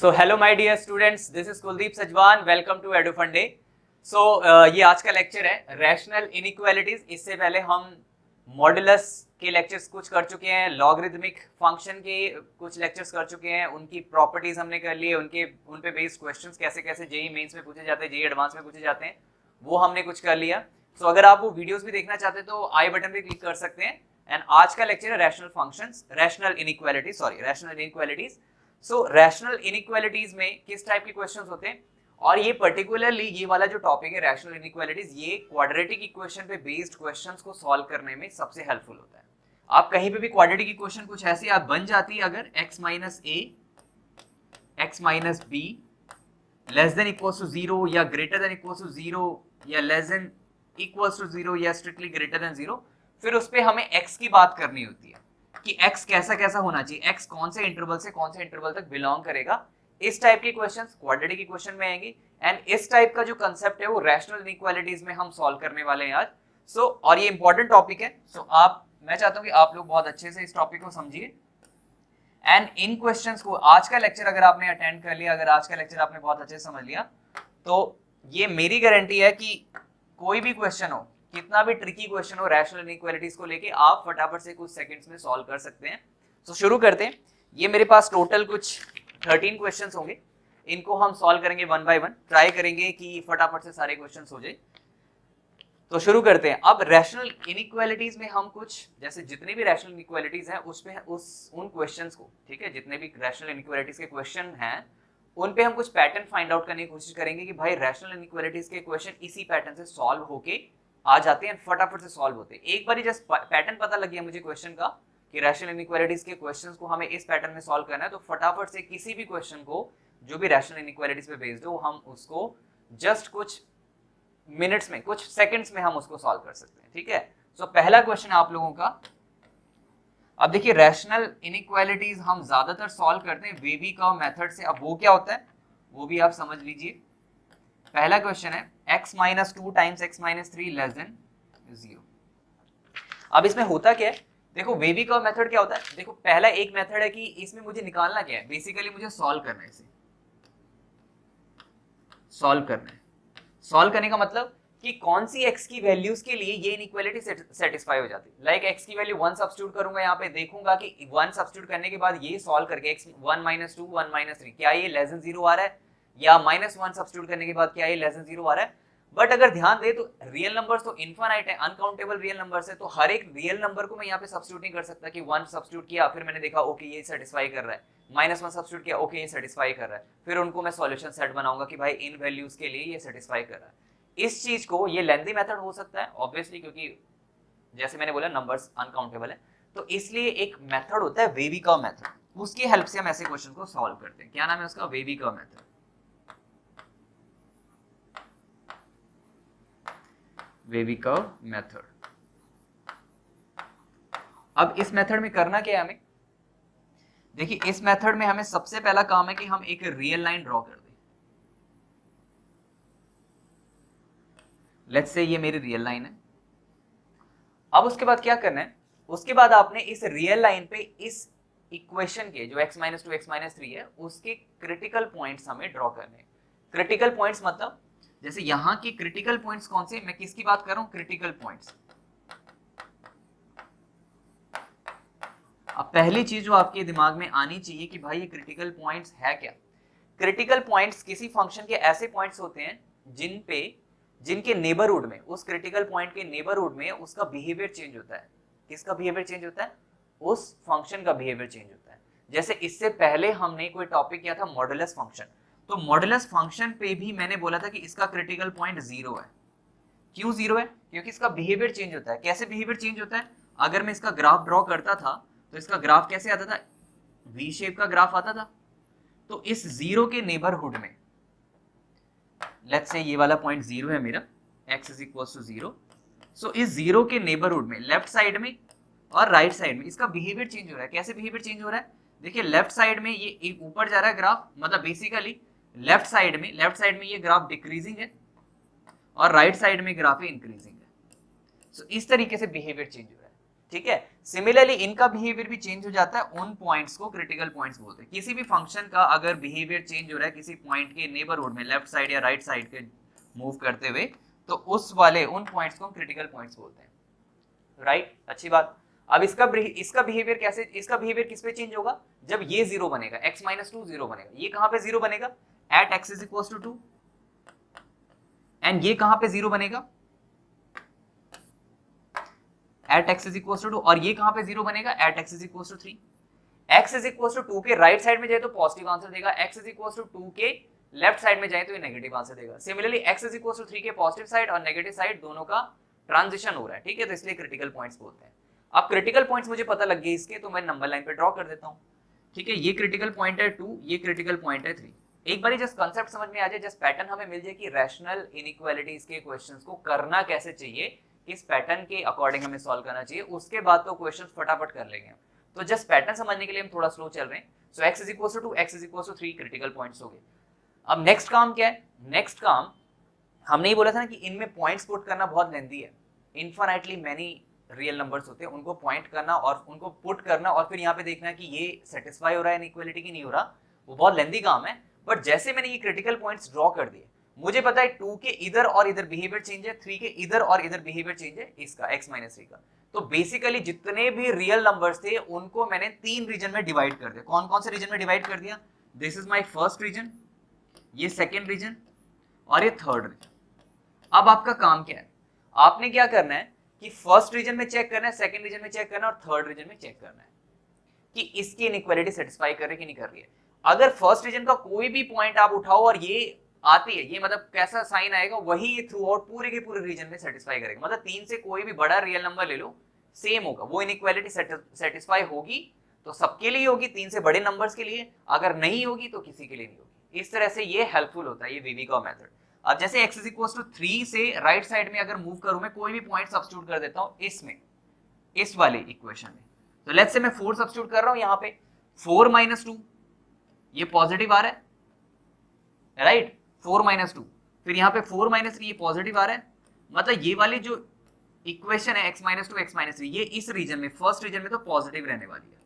So hello my dear students, this is Kuldeep Sajwan. Welcome to Edufund day. So ये आज का lecture है rational inequalities. इससे पहले हम मॉडुलस के लेक्चर्स कुछ कर चुके हैं, लॉगरिथमिक फंक्शन के कुछ लेक्चर्स कर चुके हैं, उनकी प्रॉपर्टीज हमने कर ली है, उन पे बेस्ड क्वेश्चंस कैसे कैसे जेई मेंस में पूछे जाते हैं, जेई एडवांस में पूछे जाते हैं, वो हमने कुछ कर लिया। सो अगर आप वो वीडियोस भी देखना चाहते हैं तो आई बटन पे क्लिक कर सकते हैं। एंड आज का लेक्चर है रैशनल फंक्शंस, रैशनल इनइक्वालिटीज। सो रैशनल इनइक्वालिटीज में किस टाइप के क्वेश्चंस होते हैं, और ये पर्टिकुलरली ये वाला जो टॉपिक है रैशनल इनइक्वालिटीज, ये क्वाड्रेटिक इक्वेशन पे बेस्ड क्वेश्चंस को सॉल्व करने में सबसे हेल्पफुल होता है। आप कहीं पे भी क्वाड्रेटिक इक्वेशन कुछ ऐसी आप बन जाती है, अगर x minus a x minus b less than equals to 0 या ग्रेटर देन इक्वल्स टू 0 या लेस देन इक्वल्स टू 0 या स्ट्रिक्टली ग्रेटर देन 0, फिर उस पे हमें x की बात करनी होती है कि x कैसा कैसा होना चाहिए, x कौन से इंटरवल से कौन से इंटरवल तक बिलोंग करेगा। इस टाइप के क्वेश्चंस क्वाड्रेटिक इक्वेशन में आएंगे। एंड इस टाइप का जो कंसेप्ट है वो रैशनल इनइक्वालिटीज में हम सॉल्व करने वाले हैं आज। सो और ये इंपॉर्टेंट टॉपिक है। सो मैं चाहता हूं कि आप लोग बहुत अच्छे से इस टॉपिक को समझिए। एंड इन क्वेश्चंस को आज का लेक्चर अगर आपने अटेंड कर लिया, अगर आज का लेक्चर आपने बहुत अच्छे से समझ लिया, तो ये मेरी गारंटी है कि कोई भी क्वेश्चन हो, कितना भी ट्रिकी क्वेश्चन हो, रैशनल इनइक्वालिटीज को लेके आप फटाफट से कुछ सेकंड्स में सॉल्व कर सकते हैं। तो शुरू करते हैं। ये मेरे पास टोटल कुछ 13 क्वेश्चंस होंगे, इनको हम सॉल्व करेंगे वन बाय वन, ट्राई करेंगे कि फटाफट से सारे क्वेश्चंस हो जाए। तो शुरू करते हैं। अब रैशनल इनइक्वालिटीज में हम कुछ, जैसे जितनी भी रैशनल इनइक्वालिटीज हैं उसमें उन क्वेश्चंस को, ठीक है, जितने भी रैशनल इनइक्वालिटीज के क्वेश्चन हैं उन पे हम कुछ पैटर्न फाइंड आउट करने की कोशिश करेंगे कि भाई रैशनल इनइक्वालिटीज के क्वेश्चन इसी पैटर्न से सॉल्व होके आ जाते हैं, फटाफट से सॉल्व होते हैं। एक बार ही जस्ट पैटर्न पता लग गया मुझे क्वेश्चन का कि रैशनल इनइक्वालिटीज के क्वेश्चंस को हमें इस पैटर्न में सॉल्व करना है, तो फटाफट से किसी भी क्वेश्चन को जो भी रैशनल इनइक्वालिटीज पे बेस्ड हो, हम उसको जस्ट कुछ मिनट्स में, कुछ सेकंड्स में हम उसको सॉल्व कर सकते हैं, ठीक है। सो पहला क्वेश्चन आप लोगों का, अब देखिए रैशनल इनइक्वालिटीज हम ज्यादातर सॉल्व करते हैं वेवी कर्व मेथड से। अब वो क्या होता है वो भी आप समझ लीजिए। पहला क्वेश्चन है x minus 2 times x minus 3 less than 0। अब इसमें होता क्या है, देखो वेवी कर्व मेथड क्या होता है। देखो पहला एक मेथड है कि इसमें मुझे निकालना क्या है, बेसिकली मुझे सॉल्व करना है, इसे सॉल्व करना है। सॉल्व करने का मतलब कि कौन सी x की वैल्यूज के लिए ये इनइक्वालिटी सेटिस्फाई हो जाती है। लाइक x की वैल्यू 1 सब्स्टिट्यूट करूंगा, यहाँ पे देखूंगा कि 1 सब्स्टिट्यूट करने के बाद ये सॉल्व करके x 1 माइनस 2 1 माइनस 3 क्या ये लेस देन 0 आ रहा है, या माइनस 1 सब्स्टिट्यूट करने के बाद क्या ये लेस देन 0 आ रहा है। बट अगर ध्यान दे तो रियल नंबर्स तो इनफाइनाइट है, अनकाउंटेबल रियल नंबर्स है, तो हर एक रियल नंबर को मैं यहाँ पे सब्स्टिट्यूट नहीं कर सकता कि 1 सब्स्टिट्यूट किया फिर मैंने देखा ओके ये सेटिस्फाई कर रहा है, माइनस 1 सब्स्टिट्यूट किया ओके ये सेटिस्फाई कर रहा है, फिर उनको मैं सॉल्यूशन सेट बनाऊंगा कि भाई इन वैल्यूज के लिए ये सेटिस्फाई कर रहा है। इस चीज को, ये लेंथी मेथड हो सकता है ऑब्वियसली, क्योंकि जैसे मैंने बोला नंबर्स अनकाउंटेबल है, तो इसलिए एक मेथड होता है वेवी कर्व मेथड, उसकी हेल्प से हम ऐसे क्वेश्चन को सॉल्व करते हैं। क्या नाम है उसका, wavy curve method. Wavy curve method. अब इस मेथड में करना क्या है हमें, देखिए इस मेथड में हमें सबसे पहला काम है कि हम एक रियल लाइन ड्रॉ कर दें। लेट्स से ये मेरी रियल लाइन है। अब उसके बाद क्या करना है, उसके बाद आपने इस रियल लाइन पे इस इक्वेशन के जो x माइनस 2 x माइनस 3 है उसके क्रिटिकल पॉइंट्स हमें ड्रॉ करने हैं। क्रिटिकल पॉइंट्स मतलब जैसे यहाँ की क्रिटिकल पॉइंट्स कौन से, मैं किसकी बात कर रहा हूँ, क्रिटिकल पॉइंट्स। अब पहली चीज जो आपके दिमाग में आनी चाहिए कि भाई ये क्रिटिकल पॉइंट्स है क्या। क्रिटिकल पॉइंट्स किसी फंक्शन के ऐसे पॉइंट्स होते हैं जिनके नेबरहुड में, उस क्रिटिकल पॉइंट के नेबरहुड में उसका बिहेवियर चेंज होता है। किसका बिहेवियर चेंज होता है, उस फंक्शन का बिहेवियर चेंज होता है। जैसे इससे पहले हमने कोई टॉपिक किया था मॉडुलस फंक्शन, तो मॉडुलस फंक्शन पे भी मैंने बोला था कि इसका क्रिटिकल पॉइंट 0 है। क्यों 0 है, क्योंकि इसका बिहेवियर चेंज होता है। कैसे बिहेवियर चेंज होता है, अगर मैं इसका ग्राफ ड्रॉ करता था तो इसका ग्राफ कैसे आता था, वी शेप का ग्राफ आता था। तो इस 0 के नेबरहुड में, लेट्स से ये वाला पॉइंट 0 है मेरा, x इज इक्वल टू 0। सो इस 0 के नेबरहुड में लेफ्ट साइड में और राइट साइड में इसका बिहेवियर चेंज हो रहा है। कैसे बिहेवियर चेंज हो रहा है, देखिए लेफ्ट साइड में ये ऊपर जा रहा है ग्राफ, मतलब बेसिकली लेफ्ट साइड में ये ग्राफ डिक्रीजिंग है और राइट साइड में ग्राफ इंक्रीजिंग है। सो इस तरीके से बिहेवियर चेंज हो रहा है। ठीक है। सिमिलरली इनका बिहेवियर भी चेंज हो जाता है, उन पॉइंट्स को क्रिटिकल पॉइंट्स बोलते हैं। किसी भी फंक्शन का अगर बिहेवियर चेंज हो रहा है किसी पॉइंट के नेबरहुड में, लेफ्ट साइड या राइट साइड के मूव करते हुए, तो उस वाले उन पॉइंट्स को हम क्रिटिकल पॉइंट्स बोलते हैं, राइट। अच्छी बात। अब इसका बिहेवियर कैसे, इसका बिहेवियर किस पे चेंज होगा, जब ये 0 बनेगा, x - 2 0 बनेगा। ये कहां पे 0 बनेगा, एट x = 2, एंड ये कहां पे 0 बनेगा, एट x = 2, और ये कहां पे 0 बनेगा, एट x = 3। x = 2 के राइट साइड में जाए तो पॉजिटिव आंसर देगा, x = 2 के लेफ्ट साइड में जाए तो ये नेगेटिव आंसर देगा। सिमिलरली x = 3 के पॉजिटिव साइड और नेगेटिव साइड दोनों का ट्रांजिशन हो रहा है, ठीक है, तो इसलिए क्रिटिकल पॉइंट्स बोलते हैं। अब क्रिटिकल पॉइंट्स मुझे पता लग गए इसके, तो मैं नंबर लाइन पे ड्रॉ कर देता हूं, ठीक है। ये क्रिटिकल पॉइंट है 2, ये क्रिटिकल पॉइंट है 3। एक बार जस्ट कांसेप्ट समझ में आ जाए, जस्ट पैटर्न हमें मिल जाए कि रैशनल इनइक्वालिटीज के क्वेश्चंस को करना कैसे चाहिए, किस पैटर्न के अकॉर्डिंग हमें सॉल्व करना चाहिए, उसके बाद तो क्वेश्चंस फटाफट कर लेंगे। तो जस्ट पैटर्न समझने के लिए हम थोड़ा स्लो चल रहे हैं। सो x = 2, x = 3 क्रिटिकल पॉइंट्स हो गए। अब नेक्स्ट काम क्या है, नेक्स्ट काम हमने ही बोला था ना कि इनमें पॉइंट्स पुट करना बहुत लेंथी है, इनफाइनाइटली मेनी रियल नंबर्स होते हैं, उनको पॉइंट करना और उनको पुट करना और फिर यहाँ पे देखना कि ये सेटिस्फाई हो रहा है इनइक्वालिटी की नहीं हो रहा, वो बहुत लेंथी काम है। बट जैसे मैंने ये क्रिटिकल पॉइंट्स ड्रॉ कर दिए, मुझे पता है 2 के इधर और इधर बिहेवियर चेंज है, 3 के इधर और इधर बिहेवियर चेंज है इसका, x - 3 का। तो बेसिकली जितने भी रियल नंबर्स थे उनको मैंने 3 रीजन में डिवाइड कर दिया। कौन कौन से रीजन में डिवाइड कर दिया, this is my first region, ये सेकेंड रीजन और ये थर्ड रीजन। अब आपका काम क्या है, आपने क्या करना है कि फर्स्ट रीजन में चेक करना है, सेकंड रीजन में चेक करना है और थर्ड रीजन में चेक करना है कि इसकी इनइक्वालिटी सेटिस्फाई कर रही है कि नहीं कर रही है। अगर फर्स्ट रीजन का कोई भी पॉइंट आप उठाओ और ये आती है, ये मतलब कैसा साइन आएगा वही ये थ्रू आउट पूरे के पूरे रीजन में सेटिस्फाई करेगा। मतलब 3 से कोई भी बड़ा रियल नंबर ले लो, सेम होगा, वो इनइक्वालिटी सेटिस्फाई होगी तो सबके लिए होगी, 3 से बड़े नंबर्स के लिए, अगर नहीं होगी तो किसी के लिए नहीं होगी। इस तरह से ये हेल्पफुल होता है, ये वीवी का मेथड। अब जैसे x = 3 से राइट साइड में अगर मूव करूं, मैं कोई भी पॉइंट सब्स्टिट्यूट कर देता हूं इसमें, इस वाले इक्वेशन में। तो लेट्स से मैं 4 सब्स्टिट्यूट कर रहा हूं यहाँ पे, 4 - 2 ये पॉजिटिव आ रहा है, राइट, 4 - 2, फिर यहाँ पे 4 - 3 ये पॉजिटिव आ रहा है। मतलब ये वाली जो इक्वेशन है x - 2 x - 3 ये इस रीजन में, फर्स्ट रीजन में तो पॉजिटिव रहने वाली है।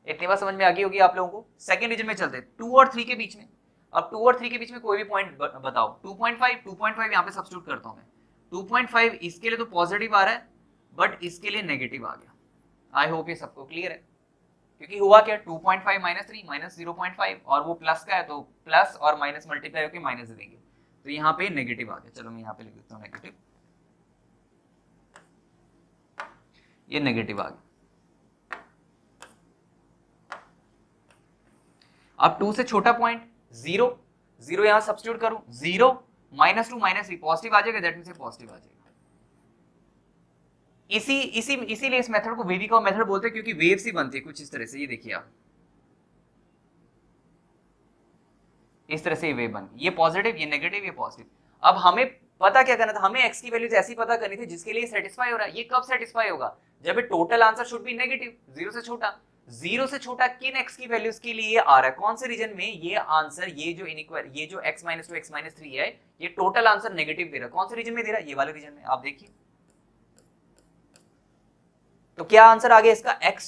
इतनी बात समझ में आ गई होगी आप लोगों को। सेकंड रीजन में चलते हैं, 2 और 3 के बीच में। अब 2 और 3 के बीच में कोई भी पॉइंट बताओ, 2.5 यहाँ पे सब्स्टिट्यूट करता हूं मैं। 2.5 इसके लिए तो पॉजिटिव आ रहा है बट इसके लिए नेगेटिव आ गया। आई होप ये सबको क्लियर है, क्योंकि हुआ क्या, 2.5 - 3 -0.5 और वो प्लस का है तो प्लस और माइनस मल्टीप्लाई होकर माइनस देंगे, तो यहाँ पे नेगेटिव आ गया। चलो मैं यहाँ पे लिख देता हूँ नेगेटिव, ये नेगेटिव आ गया। अब 2 से छोटा पॉइंट 0, 0 यहां सब्स्टिट्यूट करूं, 0 -2 -3 पॉजिटिव आ जाएगा, दैट मींस ये पॉजिटिव आ जाएगा। इसीलिए इस मेथड को वेवी का मेथड बोलते हैं, क्योंकि वेव्स ही बनती है कुछ इस तरह से। ये देखिए आप, इस तरह से ये वेव बन, ये पॉजिटिव, ये नेगेटिव, ये पॉजिटिव। अब हमें पता क्या करना था, हमें x की वैल्यूज ऐसी पता करनी थी जिसके लिए सेटिस्फाई हो रहा है। ये कब सेटिस्फाई होगा, जब total answer should be negative, 0 से छोटा। 0 से छोटा किन x की वैल्यूज के लिए आ रहा है, कौन से रीजन में ये आंसर, ये जो इनइक्वालिटी, ये जो x - 2 x - 3 है, ये टोटल आंसर नेगेटिव दे रहा है, कौन से रीजन में दे रहा है, ये वाले रीजन में। आप देखिए तो क्या आंसर आ गया इसका, x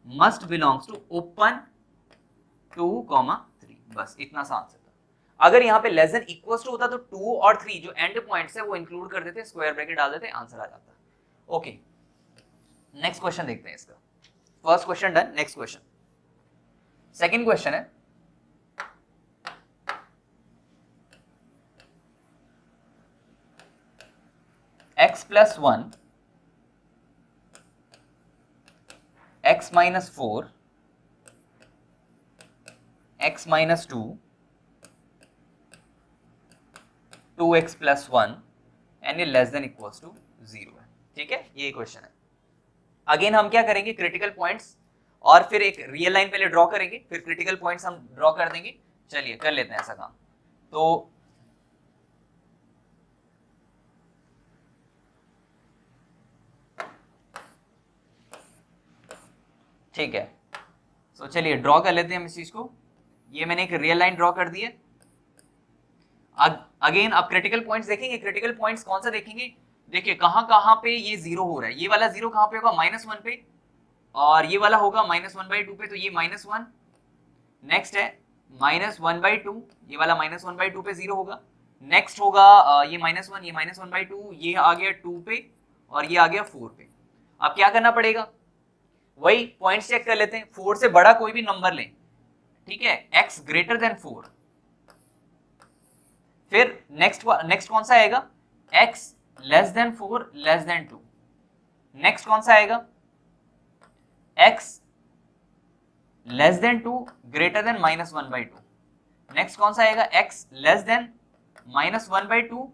must belongs to open 2, 3, बस इतना सा आंसर था। अगर यहाँ पे लेस देन इक्वल्स टू होता तो 2 और 3 जो एंड पॉइंट्स है वो इंक्लूड कर देते, स्क्वायर ब्रैकेट डाल देते, आंसर आ जाता। ओके, नेक्स्ट क्वेश्चन देखते हैं इसका। First question done, next question. Second question है, x + 1 x - 4 x - 2 2x + 1 and ये लेस देन इक्वल्स टू 0 है। ठीक है, ये क्वेश्चन है। अगेन हम क्या करेंगे, क्रिटिकल पॉइंट्स और फिर एक रियल लाइन पहले ड्रॉ करेंगे, फिर क्रिटिकल पॉइंट्स हम ड्रॉ कर देंगे। चलिए कर लेते हैं ऐसा काम। तो ठीक है, तो चलिए ड्रॉ कर लेते हैं हम इस चीज को। ये मैंने एक रियल लाइन ड्रॉ कर दी है। अगेन अब क्रिटिकल पॉइंट्स देखेंगे। क्रिटिकल पॉइंट्स कौन सा देखेंगे, देखिए कहां कहां पे ये जीरो हो रहा है, ये वाला जीरो कहां पे होगा, -1 पे, और ये वाला होगा -1/2 पे, तो ये -1। नेक्स्ट है -1/2, ये वाला -1/2 पे जीरो होगा। नेक्स्ट होगा ये -1, ये -1/2, ये आ गया 2 पे और ये आ गया 4 पे। अब क्या करना पड़ेगा, वही पॉइंट्स चेक कर लेते हैं। 4 से बड़ा कोई भी नंबर लें, ठीक है, x ग्रेटर देन 4। फिर नेक्स्ट कौन सा आएगा, x less than 4 less than 2। Next कौन सा आएगा, x less than 2 greater than -1/2। Next कौन सा आएगा, x less than -1/2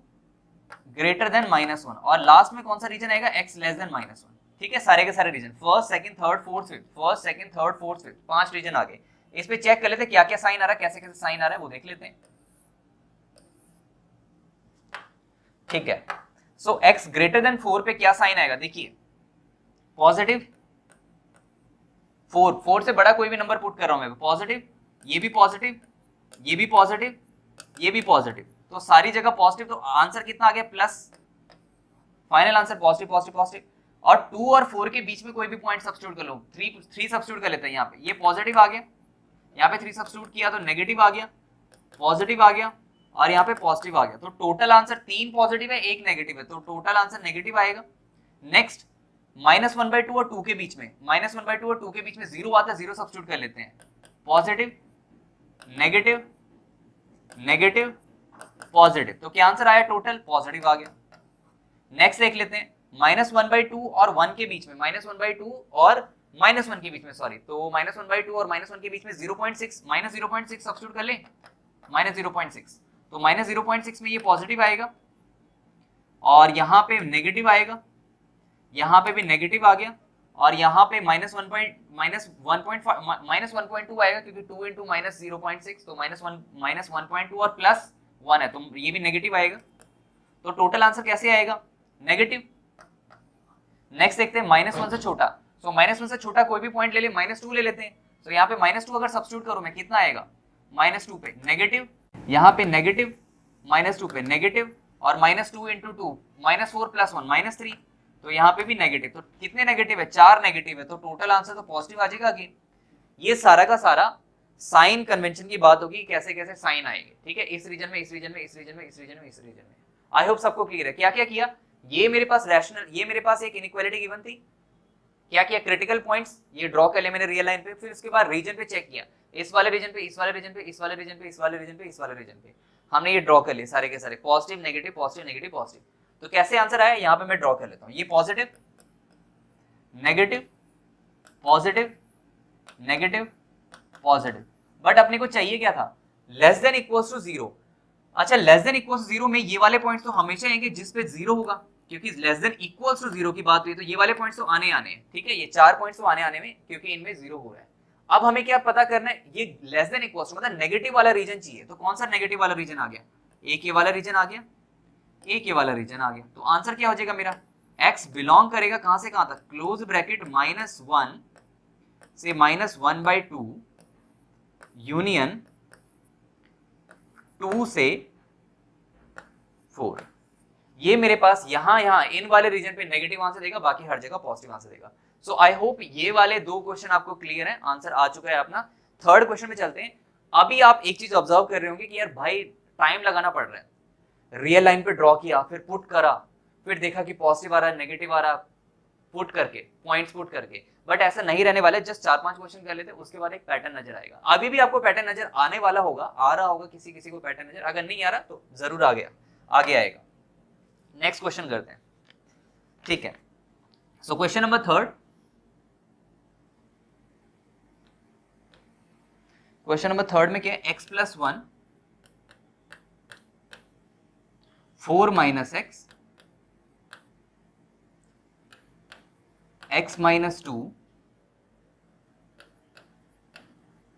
greater than -1। और लास्ट में कौन सा रीजन आएगा, x लेस देन -1। ठीक है, सारे के सारे region, first second third fourth fifth, first second third fourth fifth, 5 region आ गए। इस पे चेक कर लेते हैं क्या क्या साइन आ रहा है, कैसे कैसे साइन आ रहा है वो देख लेते हैं। ठीक है, सो x ग्रेटर देन 4 पे क्या साइन आएगा, देखिए पॉजिटिव 4, 4 से बड़ा कोई भी नंबर पुट कर रहा हूं मैं, पॉजिटिव, ये भी पॉजिटिव, ये भी पॉजिटिव, ये भी पॉजिटिव, तो सारी जगह पॉजिटिव। तो आंसर कितना आ गया, plus. Final answer positive positive positive. और 2 और 4 के बीच में कोई भी पॉइंट सब्स्टिट्यूट कर लो, 3 सब्स्टिट्यूट कर लेते हैं। यहाँ पे ये पॉजिटिव आ गया, यहाँ पे 3 सब्स्टिट्यूट किया तो नेगेटिव आ गया, पॉजिटिव आ गया और यहाँ पे पॉजिटिव आ गया। तो टोटल आंसर 3 पॉजिटिव है 1 नेगेटिव है, तो टोटल आंसर नेगेटिव आएगा। नेक्स्ट -1/2 और 2 के बीच में, -1/2 और 2 के बीच में 0 आता है, 0 सब्स्टिट्यूट कर लेते हैं। पॉजिटिव नेगेटिव नेगेटिव पॉजिटिव, तो क्या आंसर आया, टोटल पॉजिटिव आ गया। नेक्स्ट देख लेते हैं, -1/2 और 1 के बीच में, -1/2 और -1 के बीच में, सॉरी, तो -1/2 और -1 के बीच में 0.6, -0.6 सब्स्टिट्यूट कर लें, -0.6, तो -0.6 में ये पॉजिटिव आएगा और यहाँ पे नेगेटिव आएगा, यहाँ पे भी नेगेटिव आ गया और यहाँ पे -1.2 आएगा क्योंकि 2 इंटू -0.6, तो -1.2 और +1 है, तो ये भी नेगेटिव आएगा। तो टोटल आंसर कैसे आएगा, नेगेटिव। नेक्स्ट देखते हैं -1 से छोटा, तो -1 से छोटा कोई भी पॉइंट ले ले, -2 ले लेते हैं। तो यहाँ पे -2 अगर सब्स्टिट्यूट करूं मैं, कितना आएगा, -2 पे नेगेटिव, यहाँ पे नेगेटिव, -2 पे नेगेटिव और -2 इंटू 2 -4 +1 -3, तो यहाँ पे भी नेगेटिव। तो कितने नेगेटिव है, 4 नेगेटिव है, तो टोटल आंसर तो पॉजिटिव आ जाएगा अगेन। ये सारा का सारा साइन कन्वेंशन की बात होगी, कैसे कैसे साइन आएंगे। ठीक है, इस रीजन में, इस रीजन में, इस रीजन में, इस रीजन में, इस रीजन में। आई होप सबको क्लियर है। क्या क्या किया, ये मेरे पास रैशनल, ये मेरे पास एक इनइक्वालिटी गिवन थी, क्या किया, क्रिटिकल पॉइंट्स ये ड्रॉ कर लिया मैंने रियल लाइन पे। फिर उसके बाद रीजन पे चेक किया, इस वाले रीजन पे, इस वाले रीजन पे, इस वाले रीजन पे, इस वाले रीजन पे, इस वाले रीजन पे, हमने ये ड्रॉ कर लिए सारे के सारे, positive negative positive negative positive. तो कैसे आंसर आया, यहाँ पे मैं ड्रॉ कर लेता हूँ, ये positive negative positive negative positive. But अपने को चाहिए क्या था, लेस देन इक्वल्स टू 0। अच्छा, लेस देन इक्वल्स टू 0 में ये वाले पॉइंट्स तो हमेशा आएंगे जिस पे 0 होगा, क्योंकि लेस देन इक्वल्स टू 0 की बात हुई तो ये वाले पॉइंट्स तो आने हैं। ठीक है, ये 4 पॉइंट्स तो आने में, क्योंकि इनमें 0 हो रहा है। अब हमें क्या पता करना है, ये लेस देन इक्वल्स टू मतलब नेगेटिव वाला रीजन चाहिए। तो कौन सा नेगेटिव वाला रीजन आ गया, एक ये वाला रीजन आ गया, एक ये वाला रीजन आ गया। तो आंसर क्या हो जाएगा मेरा, x बिलोंग करेगा कहां से कहां तक, क्लोज ब्रैकेट -1 से -1/2 यूनियन 2 से 4। ये मेरे पास यहां इन वाले रीजन पे नेगेटिव आंसर देगा, बाकी हर जगह पॉजिटिव आंसर देगा। सो आई होप ये वाले 2 क्वेश्चन आपको क्लियर है, आंसर आ चुका है अपना। थर्ड क्वेश्चन में चलते हैं। अभी आप एक चीज ऑब्जर्व कर रहे होंगे कि यार भाई टाइम लगाना पड़ रहा है, रियल लाइन पे ड्रॉ किया, फिर पुट करा, फिर देखा कि पॉजिटिव आ रहा है नेगेटिव आ रहा है, पुट करके पॉइंट्स पुट करके। बट ऐसा नहीं रहने वाला है, जस्ट 4-5 क्वेश्चन कर लेते हैं, उसके बाद एक पैटर्न नजर आएगा। अभी भी आपको पैटर्न नजर आने वाला होगा, आ रहा होगा किसी किसी को पैटर्न नजर, अगर नहीं आ रहा तो जरूर आगे आएगा। नेक्स्ट क्वेश्चन करते हैं, ठीक है। So question number 3, question number 3 में क्या है, x + 1 4 - x x - 2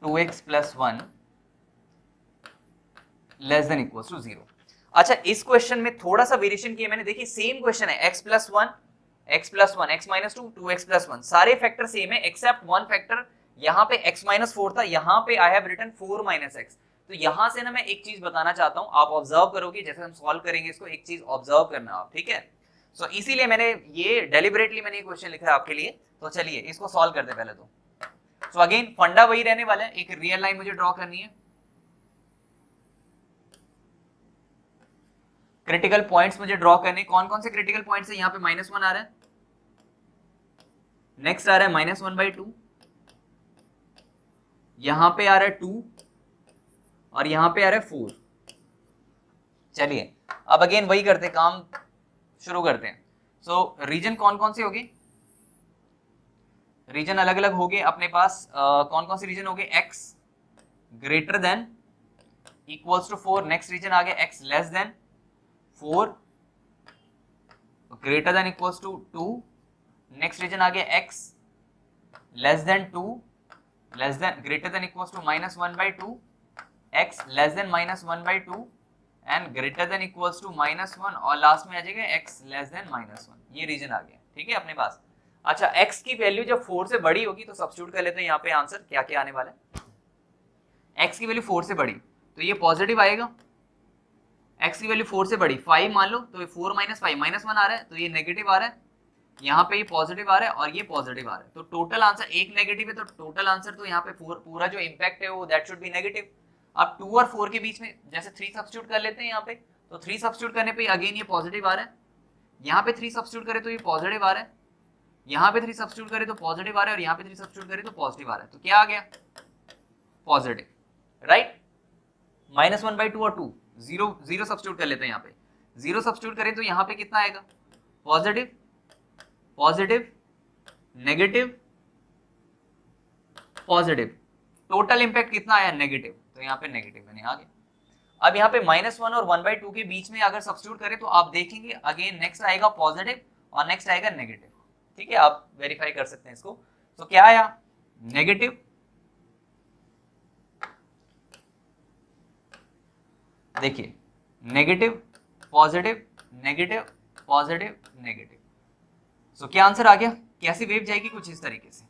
2x + 1 less than equals to 0। अच्छा, इस क्वेश्चन में थोड़ा सा वेरिएशन किया मैंने। देखिए सेम क्वेश्चन है, x + 1 x + 1 x - 2 2x + 1, सारे फैक्टर सेम है एक्सेप्ट वन फैक्टर। यहाँ पे x - 4 था, यहाँ पे आई हैव रिटन 4 - x। तो यहाँ से ना मैं एक चीज बताना चाहता हूँ, आप ऑब्जर्व करोगे जैसे हम सॉल्व करेंगे इसको, एक चीज ऑब्जर्व करना आप, ठीक है। सो इसीलिए मैंने ये डेलिबरेटली मैंने ये क्वेश्चन लिखा है आपके लिए। तो चलिए इसको सॉल्व करते पहले तो। सो अगेन फंडा वही रहने वाला है, एक रियल लाइन मुझे ड्रॉ करनी है, क्रिटिकल पॉइंट्स मुझे ड्रॉ करने। कौन कौन से क्रिटिकल पॉइंट्स है? यहाँ पे -1 आ रहा है, नेक्स्ट आ रहा है -1/2, यहां पे आ रहा है 2 और यहां पे आ रहा है 4। चलिए अब अगेन वही करते हैं, काम शुरू करते हैं। सो रीजन कौन कौन से होगी? रीजन अलग अलग हो गए अपने पास। कौन कौन से रीजन हो गए? x greater than equals to 4, next region आ गया x less than 4, greater than equals to 2, next region आ गया x less than 2, less than greater than equals to -1/2, x less than -1/2 and greater than equals to -1 और last में आ जाएगा x less then -1। ये reason आ गया, ठीक है अपने पास। अच्छा x की वैल्यू जब 4 से बड़ी होगी तो सब्स्टिट्यूट कर लेते हैं यहाँ पे आंसर क्या क्या आने वाला है। x की वैल्यू 4 से बड़ी तो ये पॉजिटिव आएगा, x की वैल्यू 4 से बड़ी 5 मान लो तो ये 4 - 5 -1 आ रहा है, तो ये नेगेटिव आ रहा है, यहाँ पे ये पॉजिटिव आ रहा है और ये पॉजिटिव आ रहा है। तो टोटल आंसर एक नेगेटिव है, तो टोटल आंसर तो यहाँ पे पूरा जो इम्पैक्ट है वो दैट शुड बी नेगेटिव। अब 2 और 4 के बीच में जैसे 3 सब्स्टिट्यूट कर लेते हैं यहाँ पे, तो 3 सब्स्टिट्यूट करने पे अगेन ये पॉजिटिव आ रहा है, यहाँ पे 3 सब्स्टिट्यूट करे तो ये पॉजिटिव आ रहा है, यहाँ पे 3 सब्स्टिट्यूट करे तो पॉजिटिव आ रहा है और यहाँ पे 3 सब्स्टिट्यूट करे तो पॉजिटिव आ रहा है। तो क्या आ गया? Positive, right. -1/2 और 2 0 सब्स्टिट्यूट कर लेते हैं यहाँ पे, 0 सब्स्टिट्यूट करें तो यहाँ पे कितना आएगा? Positive, positive, negative, positive, total impact कितना आया? नेगेटिव, तो यहाँ पे नेगेटिव बने आ गया। अब यहाँ पे -1 और 1/2 के बीच में अगर सब्स्टिट्यूट करें तो आप देखेंगे अगेन नेक्स्ट आएगा पॉजिटिव और नेक्स्ट आएगा नेगेटिव, ठीक है, आप वेरीफाई कर सकते हैं इसको। तो क्या आया? नेगेटिव, देखिए negative, positive, negative, positive, negative. So क्या आंसर आ गया? कैसी वेव जाएगी? कुछ इस तरीके से,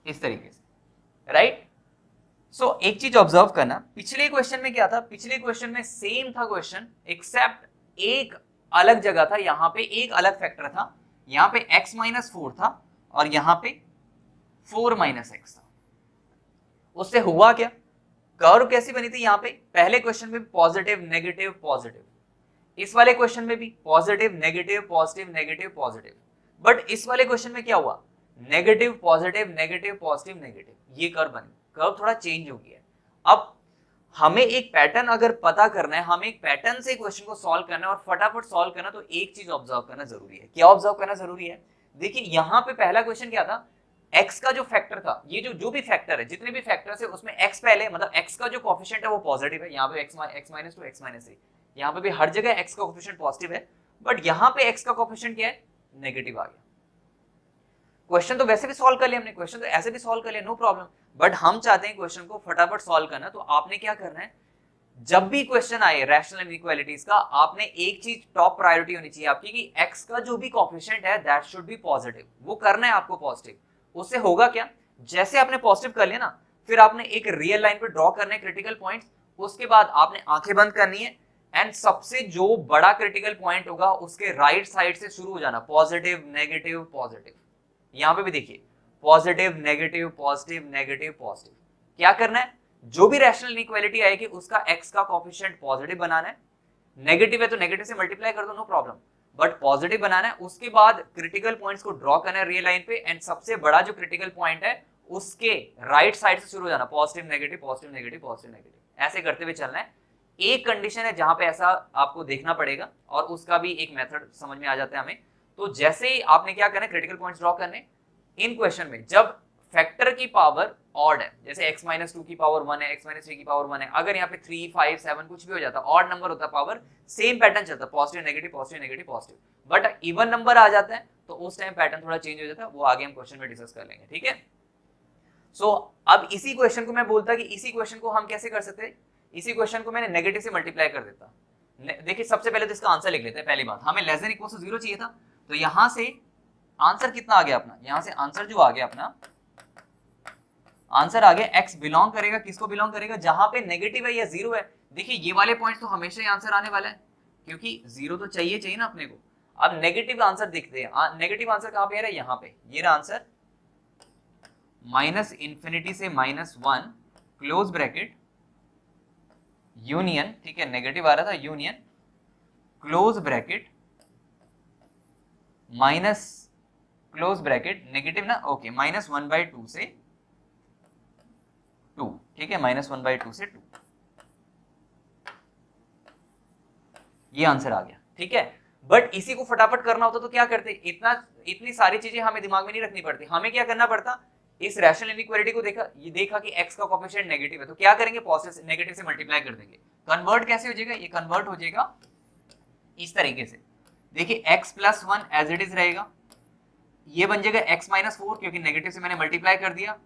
इस तरीके से, राइट। सो एक चीज ऑब्जर्व करना, पिछले क्वेश्चन में क्या था? पिछले क्वेश्चन में सेम था क्वेश्चन, एक्सेप्ट एक अलग जगह था, यहाँ पे एक अलग फैक्टर था, यहाँ पे x - 4 था और यहाँ पे 4 - x था। उससे हुआ क्या? कर्व कैसी बनी थी? यहाँ पे पहले क्वेश्चन में पॉजिटिव नेगेटिव पॉजिटिव, इस वाले क्वेश्चन में भी positive negative positive negative positive, but इस वाले क्वेश्चन में क्या हुआ? Negative positive negative positive negative, ये कर्व बनी, कर्व थोड़ा चेंज हो गया है। अब हमें एक पैटर्न अगर पता करना है, हमें एक पैटर्न से क्वेश्चन को सॉल्व करना है और फटाफट सॉल्व करना, तो एक चीज ऑब्जर्व करना जरूरी है। क्या ऑब्जर्व करना जरूरी है? देखिए यहाँ पे पहला क्वेश्चन क्या था? x का जो फैक्टर था, ये जो भी फैक्टर है, जितने भी फैक्टर्स है उसमें x पहले, मतलब x का जो कोएफिशिएंट है वो पॉजिटिव है, यहाँ पे x - 2 x - 3, यहाँ पे भी हर जगह x का कोएफिशिएंट पॉजिटिव है, बट यहाँ पे x का कोएफिशिएंट क्या है? नेगेटिव आ गया। क्वेश्चन तो वैसे भी सॉल्व कर लिया हमने, क्वेश्चन तो ऐसे भी सॉल्व कर लिया, नो प्रॉब्लम, बट हम चाहते हैं क्वेश्चन को फटाफट सॉल्व करना। तो आपने क्या करना है, जब भी क्वेश्चन आए रैशनल इनइक्वालिटीज का, आपने एक चीज टॉप प्रायोरिटी होनी चाहिए आपकी कि x का जो भी कोएफिशिएंट है दैट शुड बी पॉजिटिव, वो करना है आपको पॉजिटिव। उससे होगा क्या? जैसे आपने पॉजिटिव कर लिया ना, फिर आपने एक रियल लाइन पे ड्रॉ करने क्रिटिकल पॉइंट्स, उसके बाद आपने आंखें बंद करनी है एंड सबसे जो बड़ा क्रिटिकल पॉइंट होगा उसके राइट साइड से शुरू हो जाना, पॉजिटिव नेगेटिव पॉजिटिव। यहाँ पे भी देखिए positive negative positive negative positive. क्या करना है? जो भी रैशनल इनइक्वालिटी आएगी उसका x का कोएफिशिएंट पॉजिटिव बनाना है, नेगेटिव है तो नेगेटिव से मल्टीप्लाई कर दो, नो प्रॉब्लम, बट पॉजिटिव बनाना है। उसके बाद क्रिटिकल पॉइंट्स को ड्रॉ करना है रियल लाइन पे एंड सबसे बड़ा जो क्रिटिकल पॉइंट है उसके राइट साइड से शुरू हो जाना, positive negative positive negative positive negative, ऐसे करते हुए चलना है। एक कंडीशन है जहां पे ऐसा आपको देखना पड़ेगा और उसका भी एक मेथड समझ में आ जाता है हमें। तो जैसे ही आपने क्या करना है, क्रिटिकल पॉइंट्स ड्रॉ करने इन क्वेश्चन में, जब फैक्टर की पावर ऑड है, जैसे x - 2 की पावर 1 है, x - 3 की पावर 1 है, अगर यहाँ पे 3 5 7 कुछ भी हो जाता, ऑड नंबर होता पावर, सेम पैटर्न चलता, positive negative positive, but even number आ जाता है तो उस टाइम पैटर्न थोड़ा चेंज हो जाता है, वो आगे हम क्वेश्चन में डिस्कस कर लेंगे, ठीक है। सो अब इसी क्वेश्चन को मैं बोलता कि इसी क्वेश्चन को हम कैसे कर सकते हैं, इसी क्वेश्चन को मैंने नेगेटिव से मल्टीप्लाई कर देता। देखिए सबसे पहले तो इसका आंसर लिख लेते हैं। पहली बात, हमें लेस देन इक्वल टू 0 चाहिए था, तो यहां से आंसर कितना आ गया अपना, यहां से आंसर जो आ गया अपना, आंसर आ गया x बिलोंग करेगा, किसको बिलोंग करेगा? जहां पे नेगेटिव है या 0 है। देखिए ये वाले पॉइंट्स तो हमेशा ही आंसर आने वाला है, क्योंकि जीरो तो चाहिए ना अपने को। अब नेगेटिव आंसर देखते हैं, नेगेटिव आंसर कहां पे आ रहा है, यहाँ पे, ये रहा आंसर, -∞ से -1 क्लोज ब्रैकेट यूनियन, ठीक है, नेगेटिव आ रहा था, union close bracket minus close bracket negative ना, ओके, -1/2 से 2, ठीक है, -1/2 से 2, ये आंसर आ गया, ठीक है। बट इसी को फटाफट करना होता तो क्या करते, इतनी सारी चीजें हमें दिमाग में नहीं रखनी पड़ती, हमें क्या करना पड़ता, इस रैशनल इनइक्वालिटी को देखा, ये देखा कि x का कोएफिशिएंट नेगेटिव है, तो क्या करेंगे, पॉजिटिव नेगेटिव से मल्टीप्लाई कर देंगे। कन्वर्ट कैसे हो जाएगा, ये कन्वर्ट हो जाएगा इस तरीके से, देखिए x+1 एज इट इज रहेगा, ये बन जाएगा x-4 क्योंकि नेगेटिव से मैंने मल्टीप्लाई कर दिया,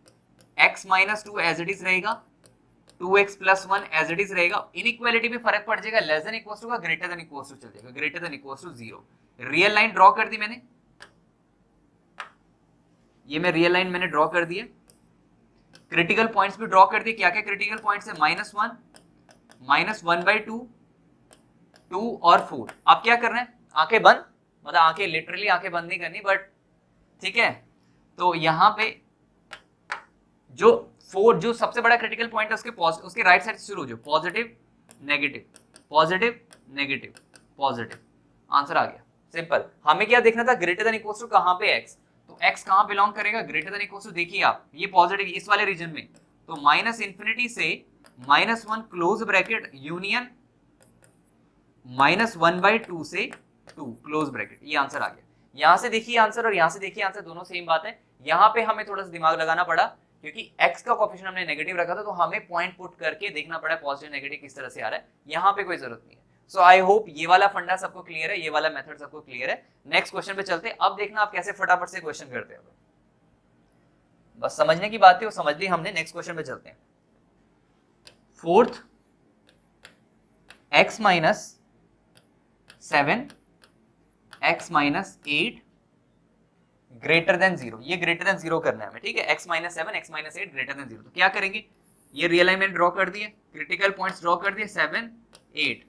x-2 एज इट इज रहेगा, 2x+1 एज इट इज रहेगा। इनइक्वालिटी में फर्क पड़ जाएगा, लेस देन इक्वल टू का ग्रेटर देन इक्वल टू चल जाएगा, greater than equal to 0। Real line draw कर दी मैंने, ये मैं रियल लाइन मैंने ड्रॉ कर दिया, क्रिटिकल पॉइंट्स भी ड्रॉ कर दिए, क्या क्या क्रिटिकल पॉइंट्स है, -1, -1/2, 2 और 4। अब क्या करना है, आंखें बंद, मतलब आंखें लिटरली आंखें बंद नहीं करनी, बट ठीक है, तो यहाँ पे जो 4 जो सबसे बड़ा क्रिटिकल पॉइंट है उसके राइट साइड से शुरू हो जाओ, positive negative positive negative positive, answer आ गया, सिंपल। हमें क्या देखना था, ग्रेटर देन इक्वल टू कहां पे x, तो x कहां बिलोंग करेगा, ग्रेटर देन इक्वल टू, देखिए आप ये पॉजिटिव इस वाले रीजन में, तो -∞ से -1 क्लोज ब्रैकेट यूनियन -1/2 से 2 क्लोज ब्रैकेट, ये आंसर आ गया। यहां से देखिए आंसर और यहां से देखिए आंसर, दोनों सेम बात है। यहां पे हमें थोड़ा सा दिमाग लगाना पड़ा क्योंकि x का कोएफिशिएंट हमने नेगेटिव रखा था, तो हमें पॉइंट पुट करके देखना पड़ा पॉजिटिव नेगेटिव किस तरह से आ रहा है, यहां पे कोई जरूरत नहीं है। सो आई होप ये वाला फंडा सबको क्लियर है, ये वाला मेथड सबको क्लियर है। नेक्स्ट क्वेश्चन पे चलते हैं। अब देखना आप कैसे फटाफट से क्वेश्चन करते हो, बस समझने की बात है, वो समझ ली हमने। नेक्स्ट क्वेश्चन पे चलते हैं। Fourth, x-7 x-8 greater than 0, ये ग्रेटर देन 0 करना है हमें, ठीक है, x-7 x-8 ग्रेटर देन 0। तो क्या करेंगे, ये रियल लाइन ड्रॉ कर दिए, क्रिटिकल पॉइंट्स ड्रॉ कर दिए, 7 8,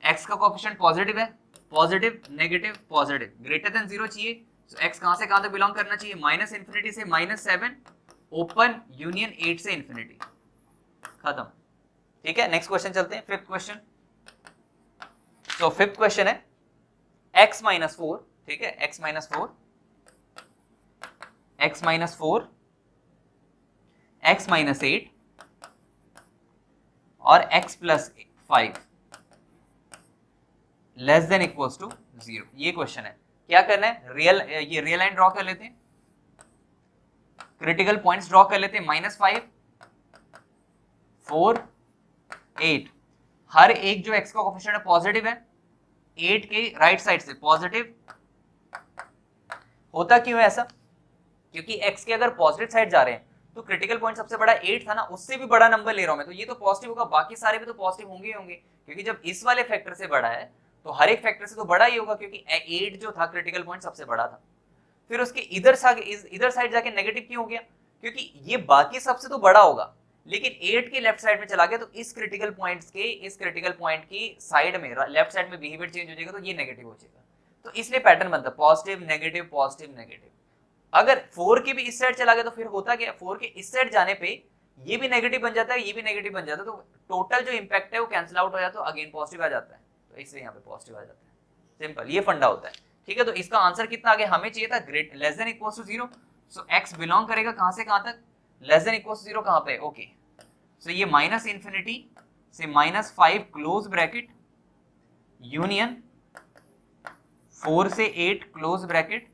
x का कोएफिशिएंट पॉजिटिव है, positive negative positive, greater than 0 चाहिए, तो x कहां से कहां तक बिलोंग करना चाहिए, -∞ से -7 ओपन यूनियन 8 से इंफिनिटी, खत्म, ठीक है। नेक्स्ट क्वेश्चन चलते हैं, फिफ्थ क्वेश्चन। तो फिफ्थ क्वेश्चन है x-4, ठीक है, x-4 x-4 x-8 और x+5 less than equals to 0, ये क्वेश्चन है। क्या करना है, ये रियल लाइन ड्रॉ कर लेते हैं, क्रिटिकल पॉइंट्स ड्रॉ कर लेते हैं, -5 4 8, हर एक जो x का कोएफिशिएंट है पॉजिटिव है, 8 के राइट साइड से पॉजिटिव। होता क्यों है ऐसा, क्योंकि x के अगर पॉजिटिव साइड जा रहे हैं तो क्रिटिकल पॉइंट सबसे बड़ा 8 था ना, उससे भी बड़ा नंबर ले रहा हूं मैं, तो ये तो पॉजिटिव होगा, बाकी सारे भी तो पॉजिटिव होंगे ही होंगे, क्योंकि जब इस वाले फैक्टर से बड़ा है तो हर एक फैक्टर से तो बड़ा ही होगा, क्योंकि 8 जो था क्रिटिकल पॉइंट सबसे बड़ा था। फिर उसके इधर साइड जाके नेगेटिव क्यों हो गया, क्योंकि ये बाकी सबसे तो बड़ा होगा, लेकिन 8 के लेफ्ट साइड में चला गया, तो इस क्रिटिकल पॉइंट की साइड में लेफ्ट साइड में बिहेवियर चेंज हो जाएगा, तो ये नेगेटिव हो जाएगा। तो इसलिए पैटर्न बनता है पॉजिटिव नेगेटिव पॉजिटिव नेगेटिव। अगर 4 के भी इस साइड चला गया तो फिर होता क्या, 4 के इस साइड जाने पे ये भी नेगेटिव बन जाता है, ये भी नेगेटिव बन जाता है, तो टोटल जो इंपैक्ट है वो कैंसिल आउट हो जाता है, तो अगेन पॉजिटिव आ जाता है, तो इसलिए यहाँ पे पॉजिटिव आ जाता है, सिंपल, ये फंडा होता है, ठीक है। तो इसका आंसर कितना आ गया, हमें चाहिए था great less than equal to 0, so x belong करेगा कहां से कहां तक, लेस देन इक्वल टू 0 कहां पे, ओके, सो ये -∞ से -5 क्लोज ब्रैकेट यूनियन 4 से 8 क्लोज ब्रैकेट,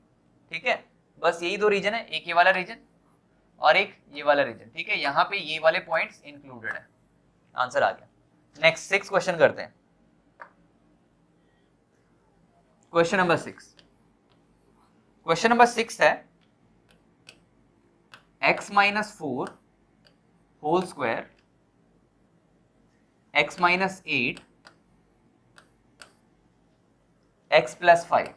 ठीक है। बस यही दो रीजन है, एक ये वाला रीजन और एक ये वाला रीजन, ठीक है, यहाँ पे ये वाले पॉइंट्स इंक्लूडेड है, आंसर आ गया। नेक्स्ट 6 क्वेश्चन करते हैं। क्वेश्चन नंबर 6, क्वेश्चन नंबर 6 है x-4 whole square x-8 x+5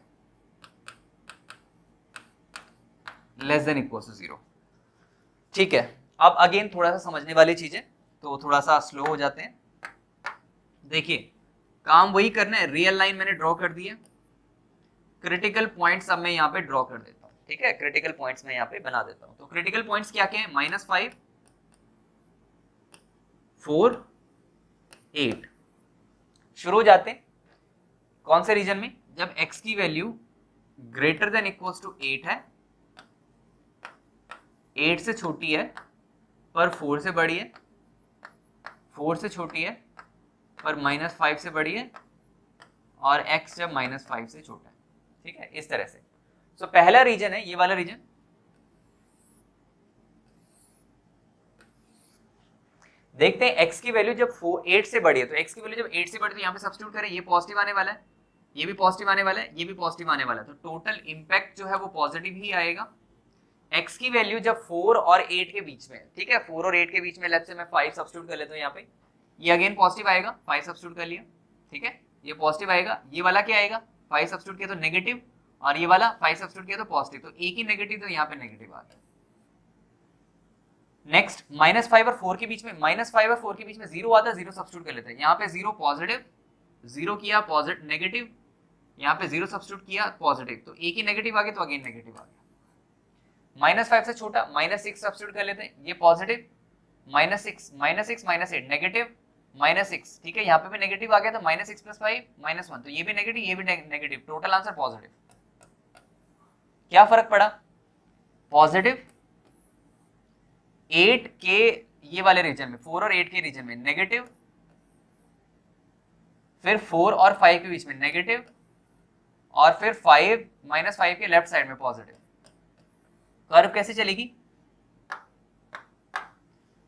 less than equal to 0, ठीक है। अब अगेन थोड़ा सा समझने वाली चीजें, तो थोड़ा सा स्लो हो जाते हैं। देखिए काम वही करना है, रियल लाइन मैंने ड्रॉ कर दी है, क्रिटिकल पॉइंट्स अब मैं यहाँ पे ड्रॉ कर देता हूँ, ठीक है, क्रिटिकल पॉइंट्स मैं यहाँ पे बना देता हूँ। तो क्रिटिकल पॉइंट्स क्या क्या है, -5, 4, 8। शुरू हो जाते हैं कौन से रीजन में, जब x की value greater than equals to 8 है, 8 से छोटी है पर 4 से बड़ी है, 4 से छोटी है पर -5 से बड़ी है, और x जब -5 से छोटा है, ठीक है, इस तरह से। तो पहला रीजन है ये वाला रीजन। देखते हैं x की वैल्यू जब 8 से बड़ी है, तो x की वैल्यू जब 8 से बड़ी है तो यहाँ पे सब्स्टिट्यूट करें, ये पॉजिटिव आने वाला है, ये भी पॉजिटिव आने वाला है, ये भी पॉजिटिव आने वाला है, तो टोटल इंपैक्ट जो है वो पॉजिटिव ही आएगा। x की वैल्यू जब 4 और 8 के बीच में, ठीक है, 4 और 8 के बीच में, लेट्स से मैं 5 सब्स्टिट्यूट कर लेता हूँ यहाँ पे, ये अगेन पॉजिटिव आएगा, 5 सब्स्टिट्यूट कर लिया, ठीक है, ये पॉजिटिव आएगा। ये वाला क्या आएगा, 5 सब्स्टिट्यूट किया तो नेगेटिव, और ये वाला 5 सब्स्टिट्यूट किया तो पॉजिटिव, तो एक ही नेगेटिव, तो यहाँ पे नेगेटिव आ गया। नेक्स्ट -5 और 4 के बीच में, -5 और 4 के बीच में 0 आता है, 0 सब्स्टिट्यूट कर लेते हैं, यहाँ पे 0 पॉजिटिव, 0 किया पॉजिटिव नेगेटिव, यहाँ पे 0 सब्स्टिट्यूट किया पॉजिटिव, तो एक ही नेगेटिव आ गया, तो अगेन नेगेटिव आ गया। -5 से छोटा -6 सब्स्टिट्यूट कर लेते हैं, ये पॉजिटिव, -6 -8 नेगेटिव, -6, ठीक है, यहाँ पे भी नेगेटिव आ गया, तो -6 + 5 -1, तो ये भी नेगेटिव, ये भी नेगेटिव, टोटल आंसर पॉजिटिव। क्या फर्क पड़ा, पॉजिटिव 8 के ये वाले रीजन में, 4 और 8 के रीजन में नेगेटिव, फिर 4 और 5 के बीच में नेगेटिव, और फिर 5 -5 के लेफ्ट साइड में पॉजिटिव। कर्व कैसे चलेगी,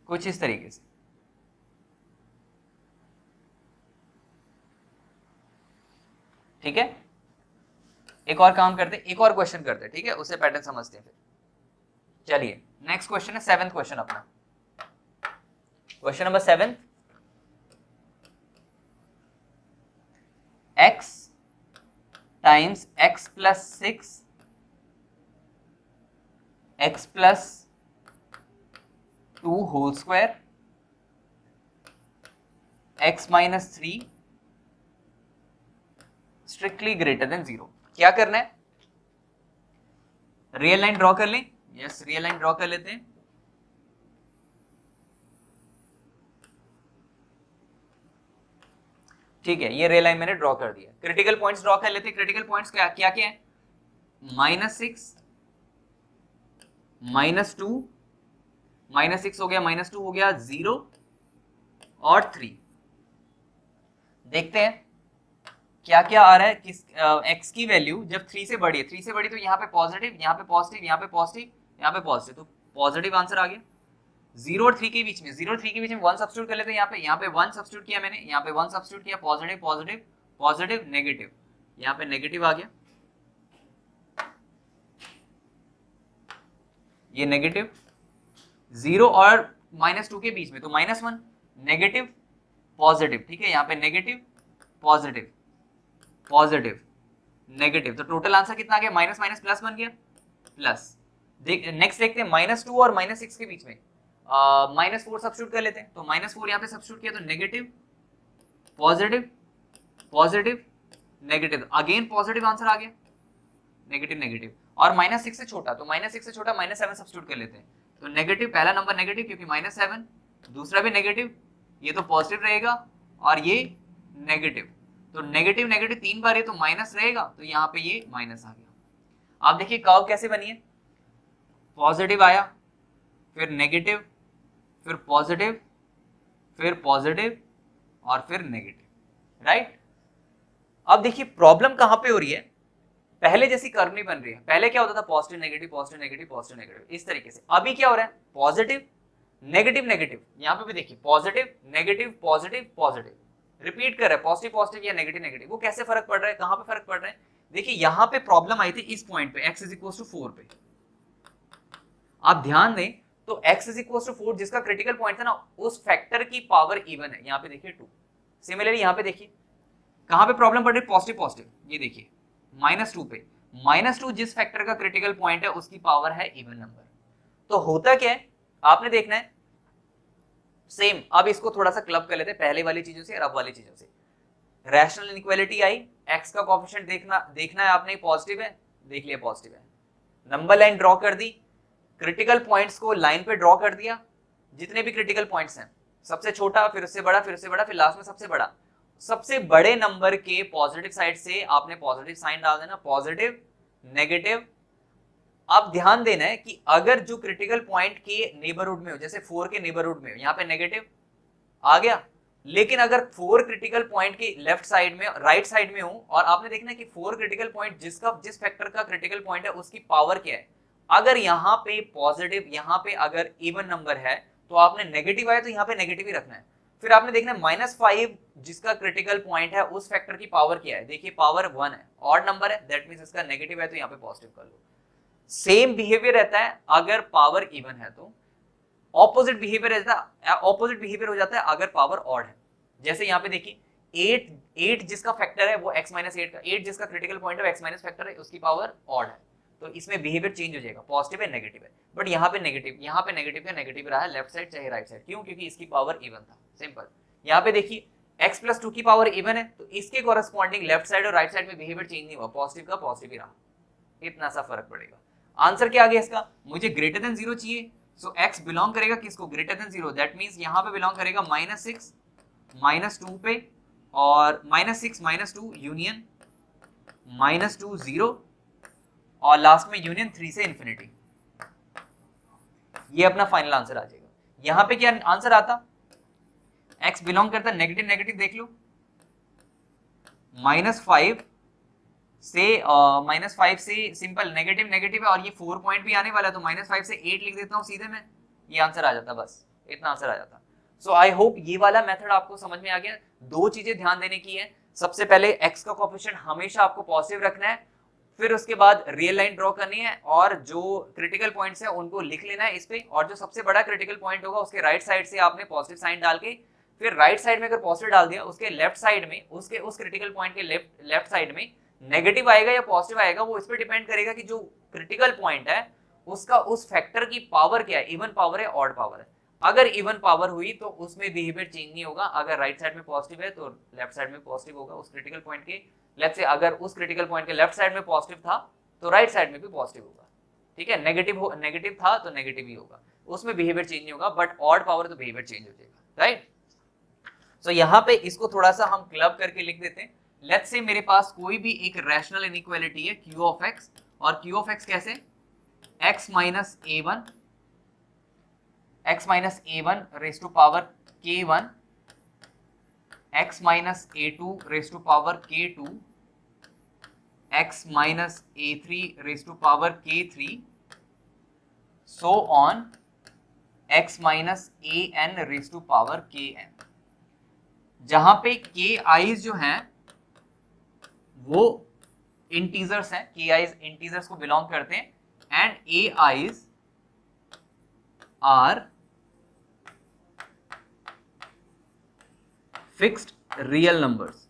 कुछ इस तरीके से, ठीक है। एक और काम करते हैं, एक और क्वेश्चन करते हैं, ठीक है, उससे पैटर्न समझते हैं फिर। चलिए नेक्स्ट क्वेश्चन है 7th क्वेश्चन अपना, question number 7, x times x + 6 x + 2 whole square x - 3 strictly greater than 0। क्या करना है, रियल लाइन ड्रॉ कर लें, यस रियल लाइन ड्रॉ कर लेते हैं। ठीक है, ये रियल लाइन मैंने ड्रॉ कर दिया। क्रिटिकल पॉइंट्स ड्रॉ कर लेते हैं। क्रिटिकल पॉइंट्स क्या क्या क्या है, -6 -2 -6 हो गया, -2 हो गया, 0 और 3। देखते हैं क्या क्या आ रहा है, किस x की वैल्यू जब 3 से बड़ी है, 3 से बड़ी तो यहाँ पे पॉजिटिव, यहाँ पे पॉजिटिव, यहाँ पे पॉजिटिव, यहाँ पे पॉजिटिव, तो पॉजिटिव आंसर आ गया। 0 और 3 के बीच में, 0 और 3 के बीच में 1 सब्स्टिट्यूट कर लेते हैं, यहाँ पे 1 सब्स्टिट्यूट किया मैंने, यहाँ पे 1 सब्स्टिट्यूट किया, पॉजिटिव पॉजिटिव पॉजिटिव नेगेटिव, यहाँ पे नेगेटिव आ गया, ये नेगेटिव। 0 और -2 के बीच में तो -1 नेगेटिव पॉजिटिव, ठीक है, यहाँ पे नेगेटिव पॉजिटिव पॉजिटिव नेगेटिव, तो टोटल आंसर कितना आ गया, माइनस माइनस प्लस बन गया, प्लस। नेक्स्ट देखते हैं -2 और -6 के बीच में -4 सब्स्टिट्यूट कर लेते हैं, तो -4 यहाँ पे सब्स्टिट्यूट किया तो negative positive positive negative, again positive answer आ गया, नेगेटिव नेगेटिव। और -6 से छोटा, तो -6 से छोटा -7 सब्स्टिट्यूट कर लेते हैं, तो नेगेटिव, पहला नंबर नेगेटिव क्योंकि -7, दूसरा भी नेगेटिव, ये तो पॉजिटिव रहेगा, और ये नेगेटिव, तो नेगेटिव नेगेटिव 3 बार है तो माइनस रहेगा, तो यहाँ पे ये माइनस आ गया। आप देखिए कर्व कैसे बनी है, पॉजिटिव आया, फिर नेगेटिव, फिर पॉजिटिव, फिर पॉजिटिव, और फिर नेगेटिव, राइट। अब देखिए प्रॉब्लम कहां पे हो रही है, पहले जैसी कर्व नहीं बन रही है। पहले क्या होता था, positive negative positive negative positive negative, इस तरीके से। अभी क्या हो रहा है, पॉजिटिव नेगेटिव नेगेटिव, यहाँ पे भी देखिए positive negative positive positive, repeat कर रहा है, पॉजिटिव पॉजिटिव या नेगेटिव नेगेटिव। वो कैसे फर्क पड़ रहा है, कहां पे फर्क पड़ रहा है, देखिए यहाँ पे प्रॉब्लम आई थी इस पॉइंट पे, x = 4 पे। आप ध्यान दें तो x = 4 जिसका क्रिटिकल पॉइंट था ना, उस फैक्टर की पावर इवन है, यहाँ पे देखिए 2। सिमिलरली यहाँ पे देखिए कहां पे प्रॉब्लम पड़ रही है, पॉजिटिव पॉजिटिव, ये देखिए -2 पे, -2 जिस फैक्टर का क्रिटिकल पॉइंट है उसकी पावर है इवन नंबर। तो होता क्या है आपने देखना है, सेम। अब इसको थोड़ा सा क्लब कर लेते हैं पहले वाली चीजों से और अब वाली चीजों से। रैशनल इनइक्वालिटी आई, x का कोएफिशिएंट देखना है आपने, पॉजिटिव है, देख लिया पॉजिटिव है, नंबर लाइन ड्रॉ कर दी, क्रिटिकल पॉइंट्स को लाइन पे ड्रॉ कर दिया, जितने भी क्रिटिकल पॉइंट्स हैं, सबसे छोटा, फिर उससे बड़ा, फिर उससे बड़ा, फिर लास्ट में सबसे बड़ा, सबसे बड़े नंबर के पॉजिटिव साइड से आपने पॉजिटिव साइन डाल देना, पॉजिटिव, नेगेटिव। अब ध्यान देना है कि अगर जो क्रिटिकल पॉइंट के नेबरहुड में हो, जैसे 4 के नेबरहुड में हो, यहाँ पे नेगेटिव आ गया, लेकिन अगर 4 क्रिटिकल पॉइंट के लेफ्ट साइड में, राइट साइड में हो, और आपने देखना है कि 4 क्रिटिकल पॉइंट जिस फैक्टर का क्रिटिकल पॉइंट है उसकी पावर क्या है, अगर यहाँ पे पॉजिटिव, यहाँ पे अगर इवन नंबर है तो आपने नेगेटिव आया तो यहाँ पे नेगेटिव ही रखना है। फिर आपने देखना है -5 जिसका क्रिटिकल पॉइंट है उस फैक्टर की पावर क्या है, देखिए पावर 1 है, ऑड नंबर है, दैट मींस इसका नेगेटिव है तो यहाँ पे पॉजिटिव कर लो। सेम बिहेवियर रहता है अगर पावर इवन है तो, ऑपोजिट बिहेवियर हो जाता है अगर पावर ऑड है। जैसे यहाँ पे देखिए 8 जिसका फैक्टर है वो x - 8 का, 8 जिसका क्रिटिकल पॉइंट है वो x - फैक्टर है, उसकी पावर ऑड है, तो इसमें बिहेवियर चेंज हो जाएगा, पॉजिटिव है नेगेटिव है। बट यहाँ पे नेगेटिव का नेगेटिव रहा है, लेफ्ट साइड चाहे राइट साइड, क्यों? क्योंकि इसकी पावर इवन था, सिंपल। यहाँ पे देखिए x + 2 की पावर इवन है तो इसके कॉरेस्पॉन्डिंग लेफ्ट साइड और राइट साइड में बिहेवियर चेंज नहीं हुआ, पॉजिटिव का पॉजिटिव ही रहा, इतना सा फर्क पड़ेगा। आंसर क्या आ गया इसका, मुझे ग्रेटर देन 0 चाहिए, सो x बिलोंग करेगा किसको, ग्रेटर देन 0, दैट मींस यहाँ पे बिलोंग करेगा -6 -2 पे, और -6 - 2 यूनियन -2 0, और लास्ट में यूनियन 3 से इंफिनिटी। ये अपना फाइनल आंसर आ जाएगा। यहाँ पे क्या आंसर आता, x बिलोंग करता है नेगेटिव नेगेटिव, देख लो -5 से सिंपल नेगेटिव नेगेटिव है, और ये 4 पॉइंट भी आने वाला है तो -5 से 8 लिख देता हूँ सीधे मैं, ये आंसर आ जाता, बस इतना आंसर आ जाता। सो आई होप ये वाला मेथड आपको समझ में आ गया। 2 चीजें ध्यान देने की है, सबसे पहले x का कोएफिशिएंट हमेशा आपको पॉजिटिव रखना है, फिर उसके बाद रियल लाइन ड्रॉ करनी है, और जो क्रिटिकल पॉइंट्स है उनको लिख लेना है इस पे, और जो सबसे बड़ा क्रिटिकल पॉइंट होगा उसके राइट साइड से आपने पॉजिटिव साइन डाल के, फिर राइट साइड में अगर पॉजिटिव डाल दिया, उसके लेफ्ट साइड में, उसके उस क्रिटिकल पॉइंट के लेफ्ट साइड में नेगेटिव आएगा या पॉजिटिव आएगा, वो इस पे डिपेंड करेगा कि जो क्रिटिकल पॉइंट है उसका उस फैक्टर की पावर क्या है, इवन पावर है ऑड पावर है। अगर इवन पावर हुई तो उसमें बिहेवियर चेंज नहीं होगा, अगर राइट साइड में पॉजिटिव है तो लेफ्ट साइड में पॉजिटिव होगा उस क्रिटिकल पॉइंट के, लेट्स से अगर उस क्रिटिकल पॉइंट के लेफ्ट साइड में पॉजिटिव था तो राइट साइड में भी पॉजिटिव होगा, ठीक है, नेगेटिव था तो नेगेटिव ही होगा, उसमें बिहेवियर चेंज नहीं होगा, बट ऑड पावर तो बिहेवियर चेंज हो जाएगा, राइट। सो यहाँ पे इसको थोड़ा सा हम क्लब करके लिख देते हैं। लेट्स से मेरे पास कोई भी एक रैशनल इनइक्वालिटी है q ऑफ x, और q ऑफ x कैसे, x - a1 raise to power k1, x - a2 raise to power k2, x - a3 raise to power k3, so on x - an raise to power kn, जहां पे ki's जो हैं वो integers हैं, ki's integers को belong करते हैं, and ai's are fixed real numbers,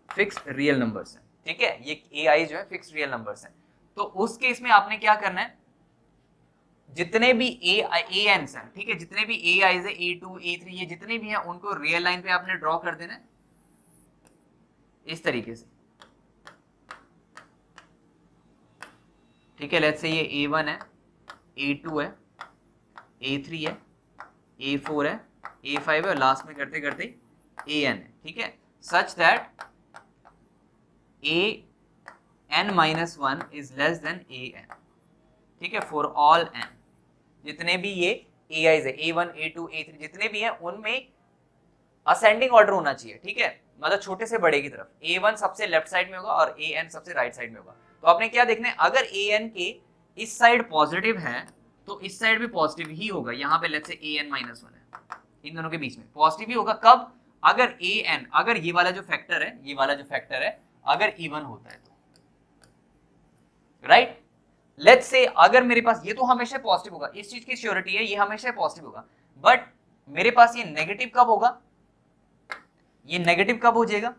fixed real numbers हैं, ठीक है, ये ai जो है फिक्स्ड रियल नंबर्स हैं। तो उस केस में आपने क्या करना है, जितने भी ans हैं, ठीक है, जितने भी ai's है, a2 a3 ये जितने भी हैं उनको रियल लाइन पे आपने ड्रॉ कर देना है इस तरीके से, ठीक है। लेट्स से ये a1 है, a2 है, a3 है, a4 है, a5 है, और लास्ट में करते करते an है, ठीक है, such that an-1 is less than an, ठीक है, फॉर ऑल n, जितने भी ये ai's है, a1 a2 a3 जितने भी हैं उनमें असेंडिंग ऑर्डर होना चाहिए, ठीक है, मतलब छोटे से बड़े की तरफ, a1 सबसे लेफ्ट साइड में होगा और an सबसे राइट साइड में होगा। तो आपने क्या देखना है, अगर an के इस साइड पॉजिटिव है तो इस साइड भी पॉजिटिव ही होगा, यहाँ पे लेट्स से an-1 है, इन दोनों के बीच में पॉजिटिव ही होगा, कब, अगर an, अगर ये वाला जो फैक्टर है, ये वाला जो फैक्टर है अगर इवन होता है तो, राइट। लेट्स से अगर मेरे पास ये तो हमेशा पॉजिटिव होगा, इस चीज की श्योरिटी है, ये हमेशा पॉजिटिव होगा, बट मेरे पास ये नेगेटिव कब होगा, ये नेगेटिव कब हो जाएगा,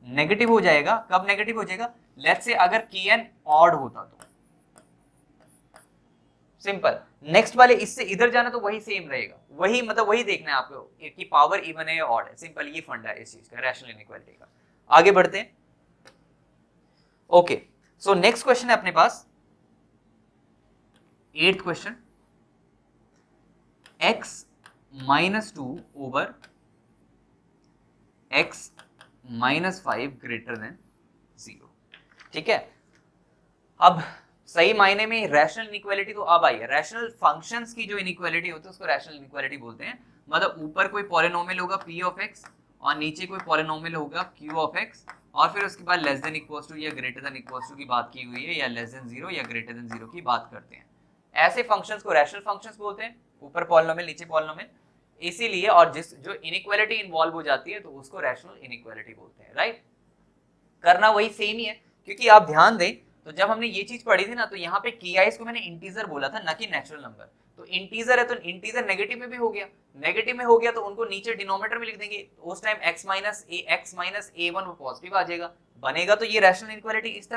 नेगेटिव हो जाएगा, कब नेगेटिव हो जाएगा, लेट्स से अगर kn ऑड होता तो, सिंपल। नेक्स्ट वाले इससे इधर जाना तो वही सेम रहेगा, वही मतलब वही देखना है आपको कि पावर इवन है या ऑड है। सिंपल, ये फंडा है इस चीज का, रैशनल इनइक्वालिटी का। आगे बढ़ते हैं। ओके, सो नेक्स्ट क्वेश्चन है अपने पास 8th question, x -2 over x -5 greater than 0। ठीक है, अब सही मायने में रैशनल इनइक्वालिटी तो अब आई है। रैशनल फंक्शंस की जो इनइक्वालिटी होती है उसको रैशनल इनइक्वालिटी बोलते हैं। मतलब ऊपर कोई पॉलिनोमियल होगा p ऑफ x और नीचे कोई पॉलिनोमियल होगा q ऑफ x, और फिर उसके बाद लेस देन इक्वल्स टू या ग्रेटर देन इक्वल्स टू की बात की हुई है, या लेस देन 0 या ग्रेटर देन 0 की बात करते हैं। ऐसे फंक्शंस को रैशनल फंक्शंस बोलते हैं, ऊपर पॉलिनोमियल नीचे पॉलिनोमियल, इसीलिए। और जिस जो इनइक्वालिटी इन्वॉल्व हो जाती है तो उसको रैशनल इनइक्वालिटी बोलते हैं, राइट। करना वही सेम ही है, क्योंकि आप ध्यान दें तो जब हमने ये चीज पढ़ी थी ना, तो यहाँ पे KIs को मैंने इंटीजर बोला था, ना कि नेचुरल नंबर। तो इंटीजर है तो इंटीजर नेगेटिव में भी हो गया, नेगेटिव में हो गया तो उनको नीचे डिनोमिनेटर में लिख देंगे, उस टाइम x माइनस a1 वो पॉजिटिव आ जाएगा, बनेगा तो ये रैशनल इनइक्वालिटी इस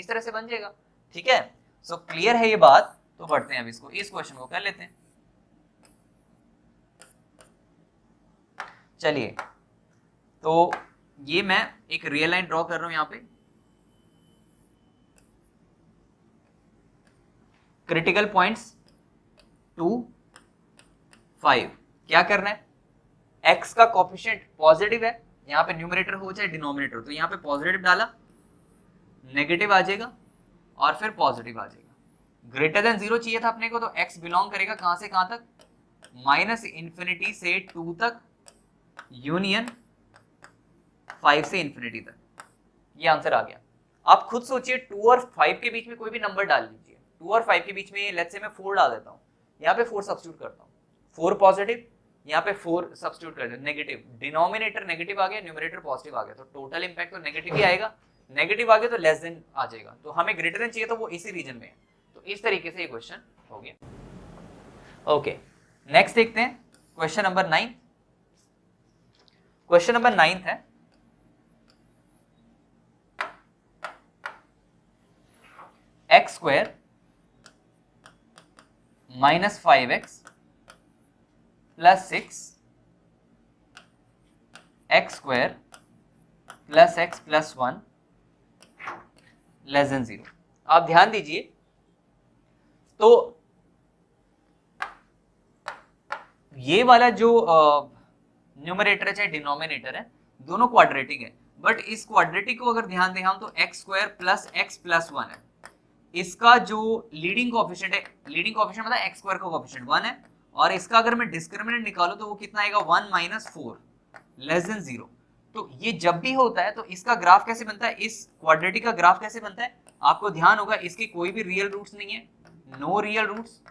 तरह से बन जाएगा। ठीक है, सो क्लियर है ये बात। तो बढ़ते हैं अब इसको, इस क्वेश्चन को कर लेते हैं। चलिए, तो ये मैं एक रियल लाइन ड्रॉ कर रहा हूं यहाँ पे। Critical points 2, 5। क्या करना है, x का कोफिशिएंट पॉजिटिव है, यहाँ पे न्यूमरेटर हो चाहे डिनोमिनेटर, तो यहाँ पे पॉजिटिव डाला, नेगेटिव आ जाएगा और फिर पॉजिटिव आ जाएगा। ग्रेटर देन 0 चाहिए था अपने को, तो x बिलोंग करेगा कहां से कहां तक, -∞ से 2 तक, यूनियन 5 से इंफिनिटी तक। ये आंसर आ गया। आप खुद सोचिए, 2 और 5 के बीच में कोई भी नंबर डाल लीजिए। 2 और 5 के बीच में लेट्स से मैं 4 डाल देता हूँ, यहाँ पे 4 सब्स्टिट्यूट करता हूँ, 4 पॉजिटिव, यहाँ पे 4 सब्स्टिट्यूट कर दो, नेगेटिव, डिनोमिनेटर नेगेटिव आ गया, न्यूमरेटर पॉजिटिव आ गया, तो टोटल इंपैक्ट तो नेगेटिव ही आएगा। नेगेटिव आ गया तो लेस देन आ जाएगा, तो हमें ग्रेटर देन चाहिए तो वो इसी रीजन में है। तो इस तरीके से ये क्वेश्चन हो गया। ओके, नेक्स्ट देखते हैं क्वेश्चन नंबर 9। क्वेश्चन नंबर 9 है x² -5x + 6 x² + x + 1 less than 0। आप ध्यान दीजिए, तो ये वाला जो न्यूमरेटर है चाहे डिनोमिनेटर है, दोनों क्वाड्रेटिक है, बट इस क्वाड्रेटिक को अगर ध्यान दें हम तो x² + x + 1 है। इसका जो लीडिंग कोएफिशिएंट है, लीडिंग कोएफिशिएंट मतलब x² का कोएफिशिएंट 1 है, और इसका अगर मैं डिस्क्रिमिनेंट निकालूं तो वो कितना आएगा, 1 - 4 लेस देन 0। तो ये जब भी होता है तो इसका ग्राफ कैसे बनता है, इस क्वाड्रेटिक का ग्राफ कैसे बनता है, आपको ध्यान होगा इसके कोई भी रियल रूट्स नहीं है, नो रियल रूट्स,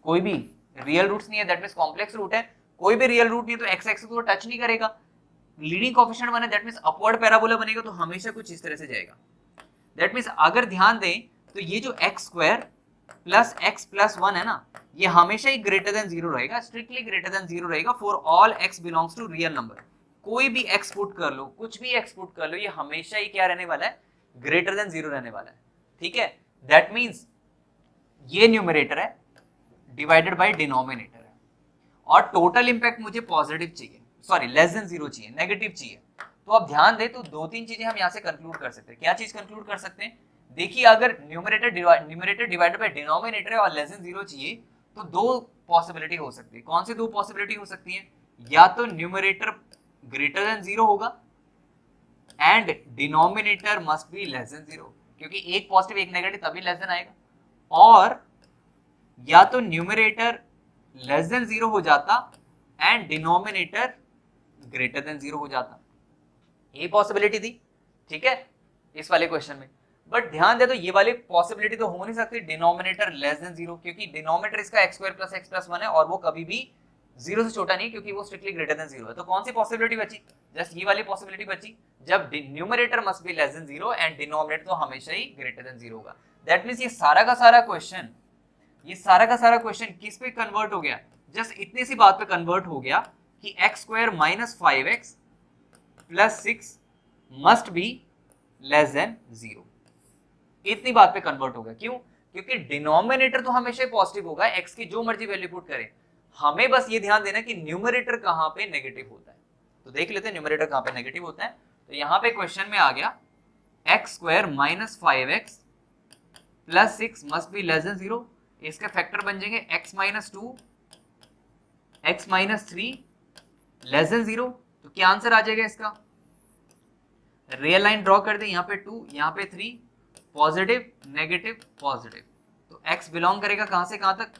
कोई भी रियल रूट्स नहीं है, दैट मींस कॉम्प्लेक्स रूट है, कोई भी रियल रूट नहीं है, तो x एक्सिस को टच नहीं करेगा। लीडिंग कोएफिशिएंट 1 है, दैट मींस अपवर्ड पैराबोला बनेगा, तो हमेशा कुछ इस तरह से जाएगा। दैट मींस अगर ध्यान दें तो ये जो x² + x + 1 है ना, ये हमेशा ही ग्रेटर देन 0 रहेगा, स्ट्रिक्टली ग्रेटर देन 0 रहेगा for all x belongs to real number. कोई भी x पुट कर लो, कुछ भी x पुट कर लो, ये हमेशा ही क्या रहने वाला है, ग्रेटर देन 0 रहने वाला है। ठीक है, दैट मींस ये न्यूमरेटर है डिवाइडेड बाय डिनोमिनेटर है, और टोटल इंपैक्ट मुझे पॉजिटिव चाहिए, सॉरी लेस देन 0 चाहिए, नेगेटिव चाहिए। तो आप ध्यान दें तो 2-3 चीजें हम यहाँ से कंक्लूड कर सकते हैं। क्या चीज कंक्लूड कर सकते हैं, देखिए अगर न्यूमरेटर डिवाइडेड बाय डिनोमिनेटर है और लेस देन 0 चाहिए, तो 2 पॉसिबिलिटी हो सकती है। कौन सी 2 पॉसिबिलिटी हो सकती है, या तो न्यूमरेटर ग्रेटर देन 0 होगा and denominator must be less than 0, क्योंकि एक पॉजिटिव एक नेगेटिव तभी लेस देन आएगा, और या तो न्यूमरेटर लेस देन 0 हो जाता एंड डिनोमिनेटर ग्रेटर देन 0 हो जाता। ये पॉसिबिलिटी थी, ठीक है, इस वाले क्वेश्चन में। बट ध्यान दे तो ये वाली पॉसिबिलिटी तो हो नहीं सकती डिनोमिनेटर लेस देन 0, क्योंकि डिनोमिनेटर इसका x² + x + 1 है, और वो कभी भी 0 से छोटा नहीं, क्योंकि वो स्ट्रिक्टली ग्रेटर देन 0 है। तो कौन सी पॉसिबिलिटी बची, जस्ट ये वाली पॉसिबिलिटी बची, जब numerator must be less than 0 and denominator तो हमेशा ही ग्रेटर देन 0 होगा। दैट मींस ये सारा का सारा क्वेश्चन किस पे कन्वर्ट हो गया, जस्ट इतनी सी बात पे कन्वर्ट हो गया कि x² - 5x + 6 must be less than 0। इतनी बात पे कन्वर्ट होगा। क्यों? क्योंकि डिनोमिनेटर तो हमेशा पॉजिटिव होगा, एक्स की जो मर्जी वैल्यू पुट करें, हमें बस ये ध्यान देना कि न्यूमरेटर कहां पे नेगेटिव होता है। तो देख लेते हैं न्यूमरेटर कहां पे नेगेटिव होता है। तो यहां पे क्वेश्चन में आ गया x square minus 5x plus 6 must be less than 0। इसके फैक्टर बन जाएंगे x minus 2, x minus 3 less than 0। तो क्या आंसर आ जाएगा इसका? रियल लाइन ड्रॉ कर दे, यहाँ पे 2 यहाँ पे 3, पॉजिटिव नेगेटिव पॉजिटिव। तो x बिलोंग करेगा कहां से कहां तक?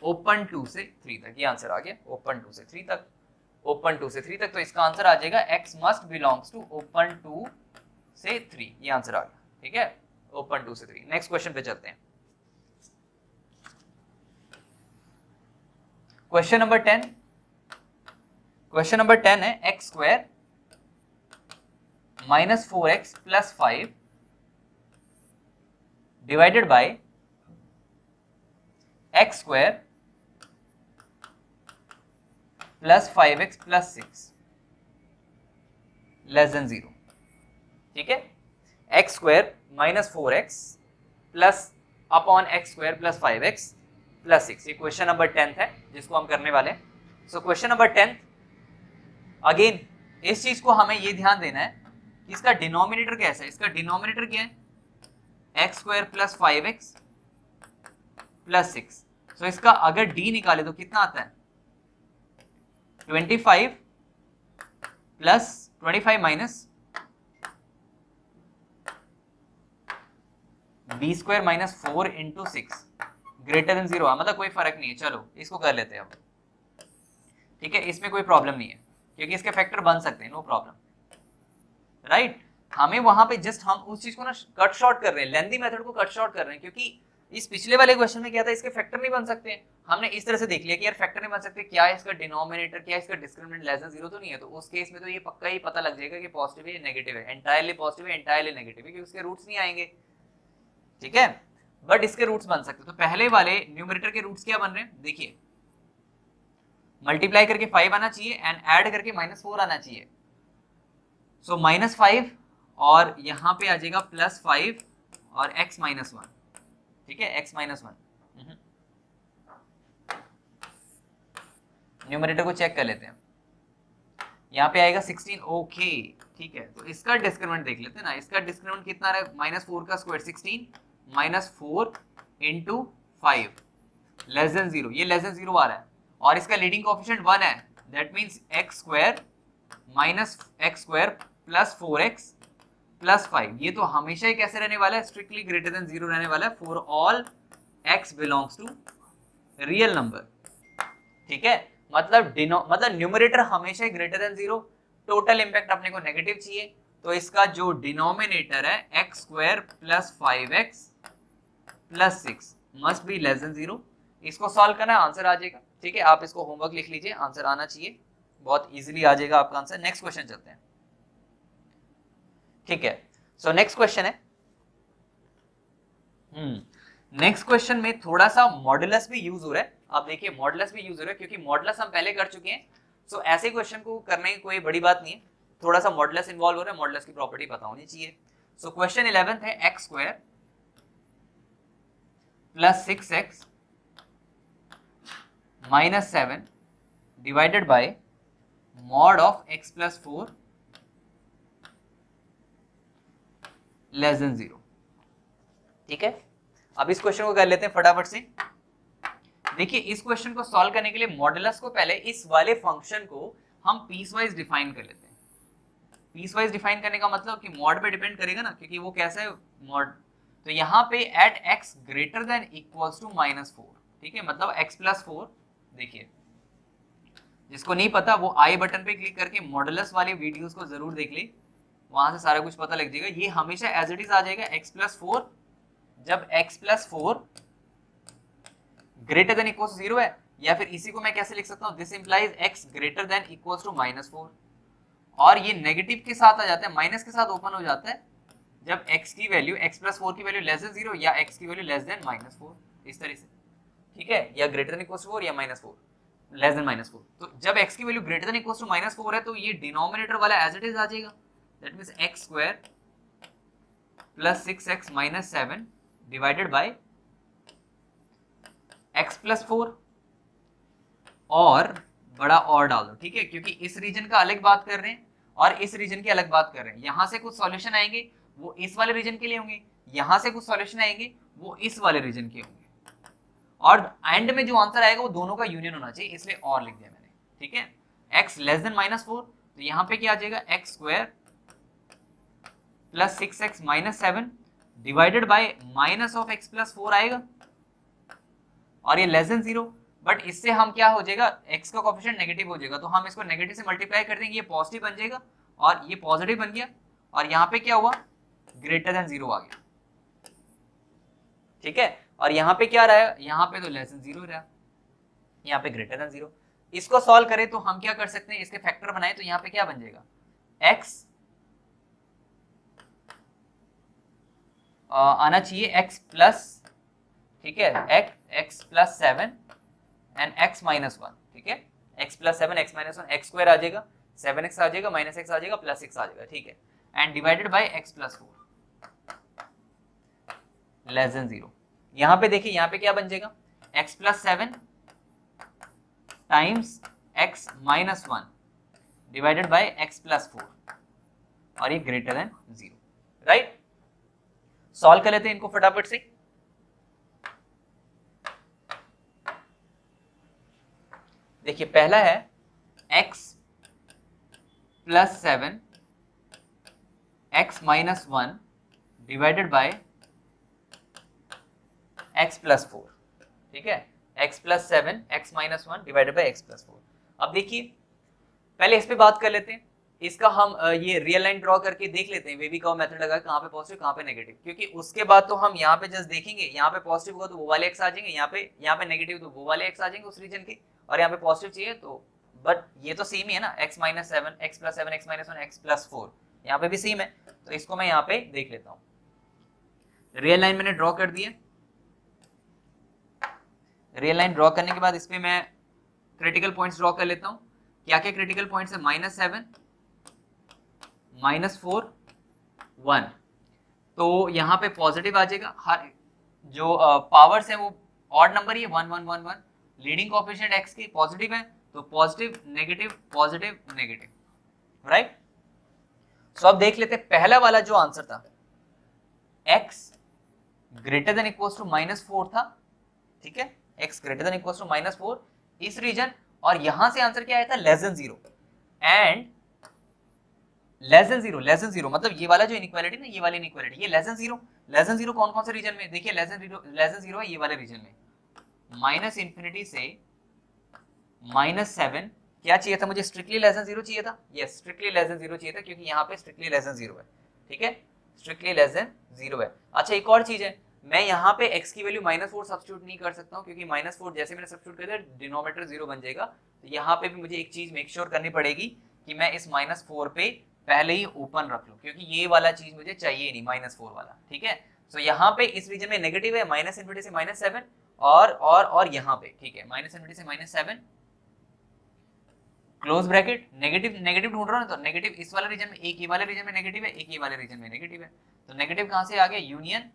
ओपन 2 से 3 तक। ये आंसर आ गया ओपन 2 से 3 तक, ओपन 2 से 3 तक। तो इसका आंसर आ जाएगा x must belongs to open 2 से 3। ये आंसर आ गया, ठीक है, ओपन 2 से 3। नेक्स्ट क्वेश्चन पे चलते हैं। Question number 10। क्वेश्चन नंबर 10 है X square minus 4x plus 5 divided by x square plus 5x plus 6 less than 0। ठीक है, X square minus 4x plus upon x square plus 5x plus 6। ये question number 10 है जिसको हम करने वाले हैं। सो क्वेश्चन नंबर 10, अगेन इस चीज को हमें ये ध्यान देना है कि इसका डिनोमिनेटर कैसा है। इसका डिनोमिनेटर क्या है? X square plus 5x plus 6। So इसका अगर d निकाले तो कितना आता है? 25 plus 25 minus B square minus 4 into 6 greater than 0 है, मतलब कोई फर्क नहीं है। चलो इसको कर लेते हैं अब, ठीक है, इसमें कोई प्रॉब्लम नहीं है क्योंकि इसके फैक्टर बन सकते हैं, नो प्रॉब्लम, राइट। हमें वहां पे जस्ट हम उस चीज को ना कट शॉर्ट कर रहे हैं, लेंथी मेथड को कट शॉर्ट कर रहे हैं, क्योंकि इस पिछले वाले क्वेश्चन में क्या था, इसके फैक्टर नहीं बन सकते। हमने इस तरह से देख लिया कि यार फैक्टर नहीं बन सकते, क्या है इसका डिनोमिनेटर, क्या है इसका डिस्क्रिमिनेंट लेस देन 0 तो नहीं है। तो उस केस में तो ये पक्का ही पता लग जाएगा कि पॉजिटिव है नेगेटिव है, एंटायरली पॉजिटिव है एंटायरली नेगेटिव है, क्योंकि उसके रूट्स नहीं आएंगे, ठीक है, बट इसके रूट्स बन सकते। तो पहले वाले न्यूमरेटर के रूट्स क्या बन रहे हैं, देखिए, मल्टीप्लाई करके 5 आना चाहिए एंड ऐड करके -4 आना चाहिए। सो -5 और यहां पे आ जाएगा +5 और x -1, ठीक है, x -1। न्यूमरेटर को चेक कर लेते हैं, यहाँ पे आएगा 16, ओके, ठीक है। तो इसका डिस्क्रिमिनेंट देख लेते हैं ना, इसका डिस्क्रिमिनेंट कितना रहा है? -4 का स्क्वायर 16 -4 इंटू 5 लेस देन 0, ये लेस देन 0 आ रहा है और इसका लीडिंग कोएफिशिएंट 1 है, that means x square minus x square plus 4x plus 5। ये तो हमेशा ही कैसे रहने वाला है? स्ट्रिक्टली ग्रेटर देन 0 रहने वाला है for all x belongs to real number, ठीक है। मतलब न्यूमरेटर हमेशा ग्रेटर देन 0, टोटल इंपैक्ट अपने को नेगेटिव चाहिए, तो इसका जो डिनोमिनेटर है x square plus 5x plus 6 must be less than 0। इसको सॉल्व करना है, आंसर आ जाएगा, ठीक है। आप इसको होमवर्क लिख लीजिए, आंसर आना चाहिए, बहुत इजीली आ जाएगा आपका आंसर। नेक्स्ट क्वेश्चन चलते हैं, ठीक है। सो नेक्स्ट क्वेश्चन है, नेक्स्ट क्वेश्चन में थोड़ा सा मॉडुलस भी यूज हो रहा है। आप देखिए मॉडुलस भी यूज हो रहा है क्योंकि मॉडुलस हम पहले कर चुके हैं। सो ऐसे क्वेश्चन को करने की कोई बड़ी बात नहीं है, थोड़ा सा मॉडुलस इन्वॉल्व हो रहा है, मॉडुलस की प्रॉपर्टी पता होनी चाहिए। सो क्वेश्चन 11 है X square plus 6x minus 7 divided by mod of x plus 4 less than 0, ठीक है। अब इस क्वेश्चन को कर लेते हैं फटाफट से। देखिए इस क्वेश्चन को सॉल्व करने के लिए मॉडुलस को पहले इस वाले फंक्शन को हम पीसवाइज डिफाइन कर लेते हैं। पीसवाइज डिफाइन करने का मतलब कि मॉड पे डिपेंड करेगा ना, क्योंकि वो कैसा है मॉड। तो यहाँ पे at x greater than equals to -4, ठीक है, मतलब x प्लस 4। देखिए जिसको नहीं पता वो आई बटन पे क्लिक करके मॉडुलस वाली वीडियोस को जरूर देख ले, वहां से सारा कुछ पता लग जाएगा। ये हमेशा एज इट इज आ जाएगा x प्लस 4, जब x plus 4 greater than equals to 0 है, या फिर इसी को मैं कैसे लिख सकता हूँ, this implies x greater than equals to -4। और ये नेगेटिव के साथ आ जाता है, माइनस के साथ ओपन हो जाता है जब x की वैल्यू x प्लस 4 की वैल्यू लेस देन 0 या x की वैल्यू लेस देन -4, इस तरह से, ठीक है, या ग्रेटर देन इक्वल्स टू 4 या -4 लेस देन -4। तो जब x की value greater than equals to -4 है तो ये डिनोमिनेटर वाला एज इट इज आ जाएगा, that means x square plus 6x minus 7 divided by x plus 4 और बड़ा और डाल दो, ठीक है, क्योंकि इस रीजन का अलग बात कर रहे हैं और इस रीजन की अलग बात कर रहे हैं। यहां से कुछ सॉल्यूशन आएंगे वो इस वाले रीजन के लिए होंगे, यहां से कुछ सॉल्यूशन आएंगे वो इस वाले रीजन के होंगे, और एंड में जो आंसर आएगा वो दोनों का यूनियन होना चाहिए, इसलिए और लिख दिया मैंने, ठीक है। x लेस देन माइनस 4, तो यहां पे क्या आ जाएगा, x square plus 6x minus 7 divided by minus of x plus 4 आएगा, और ये लेस देन 0, बट इससे हम क्या हो जाएगा, x का कोएफिशिएंट नेगेटिव हो जाएगा, तो हम इसको नेगेटिव से मल्टीप्लाई कर देंगे, ये पॉजिटिव बन जाएगा और ये पॉजिटिव बन गया, और यहाँ पे क्या हुआ, ग्रेटर देन 0 आ गया, ठीक है। और यहाँ पे क्या रहा है, यहाँ पे तो लेस देन 0 रहा, यहाँ पे ग्रेटर देन 0। इसको सॉल्व करें तो हम क्या कर सकते हैं, इसके फैक्टर बनाए, तो यहाँ पे क्या बन जाएगा, x आना चाहिए x प्लस, ठीक है, x plus 7 and x minus 1, ठीक है, x plus 7 x minus 1, x square आ जाएगा, 7x आ जाएगा, माइनस x आ जाएगा, प्लस 6 आ जाएगा, ठीक है, and divided by x plus 4 less than 0। यहाँ पे देखिए, यहाँ पे क्या बन जाएगा, x plus 7 times x minus 1 divided by x plus 4, और ये ग्रेटर देन 0, राइट। सॉल्व कर लेते हैं इनको फटाफट से। देखिए पहला है x plus 7 x minus 1 divided by x plus 4, ठीक है, x plus 7 x minus 1 divided by x plus 4। अब देखिए पहले इस पे बात कर लेते हैं, इसका हम ये रियल लाइन ड्रॉ करके देख लेते हैं, बेबी कर्व मेथड लगा कहाँ पे पॉजिटिव कहाँ पे नेगेटिव, क्योंकि उसके बाद तो हम यहाँ पे जस्ट देखेंगे, यहाँ पे पॉजिटिव होगा तो वो वाले x आ जाएंगे, यहाँ पे नेगेटिव तो वो वाले x आ जाएंगे उस रीजन के, और यहाँ पे पॉजिटिव चाहिए तो, बट ये तो सेम ही है ना, x minus 7 x plus 7 x minus 1 x plus 4, यहाँ पे भी सेम है, तो इसको मैं यहाँ पे देख लेता हूँ। रियल लाइन मैंने ड्रॉ कर दिया, रियल लाइन ड्रॉ करने के बाद इस पे मैं क्रिटिकल पॉइंट्स ड्रॉ कर लेता हूँ। क्या क्या क्रिटिकल पॉइंट्स है, माइनस 7 माइनस 4 1, तो यहाँ पे पॉजिटिव आ जाएगा, हर जो पावर्स है वो ऑड नंबर ही है, 1 1 1 1, लीडिंग कोएफिशिएंट x की पॉजिटिव है, तो पॉजिटिव नेगेटिव नेगेटिव, राइट। सो अब देख लेते हैं पहला वाला जो आंसर था, x greater than equals to minus 4 था, ठीक है, x greater than equals to minus 4 इस रीजन, और यहां से आंसर क्या आया था, less than 0, and less than 0 मतलब ये वाला जो इनइक्वालिटी ना, ये वाली इनइक्वालिटी, ये लेस देन 0 कौन कौन से रीजन में, देखिए लेस देन 0 है ये वाले रीजन में, माइनस इंफिनिटी से माइनस 7, क्या चाहिए था मुझे, स्ट्रिक्टली लेस देन 0 चाहिए था, यस स्ट्रिक्टली लेस देन 0 चाहिए था, क्योंकि यहाँ पे स्ट्रिक्टली लेस देन 0 है, ठीक है, स्ट्रिक्टली लेस देन 0 है। अच्छा एक और चीज है, मैं यहाँ पे x की वैल्यू -4 सब्स्टिट्यूट नहीं कर सकता हूँ, क्योंकि -4 जैसे मैंने सब्स्टिट्यूट कर दिया डिनोमिनेटर 0 बन जाएगा, तो यहाँ पे भी मुझे एक चीज मेक श्योर करनी पड़ेगी कि मैं इस -4 पे पहले ही ओपन रख लूँ, क्योंकि ये वाला चीज मुझे चाहिए नहीं, -4 वाला, ठीक है। सो यहाँ पे इस रीजन में नेगेटिव है, माइनस इनफिनिटी से -7, और यहाँ पे, ठीक है, माइनस इनफिनिटी से -7 क्लोज ब्रैकेट, नेगेटिव ढूंढ रहा हूँ, तो नेगेटिव इस वाले रीजन में, एक ये वाले रीजन में नेगेटिव है, एक ये वाले रीजन में नेगेटिव है, तो नेगेटिव कहां से आ गया, यूनियन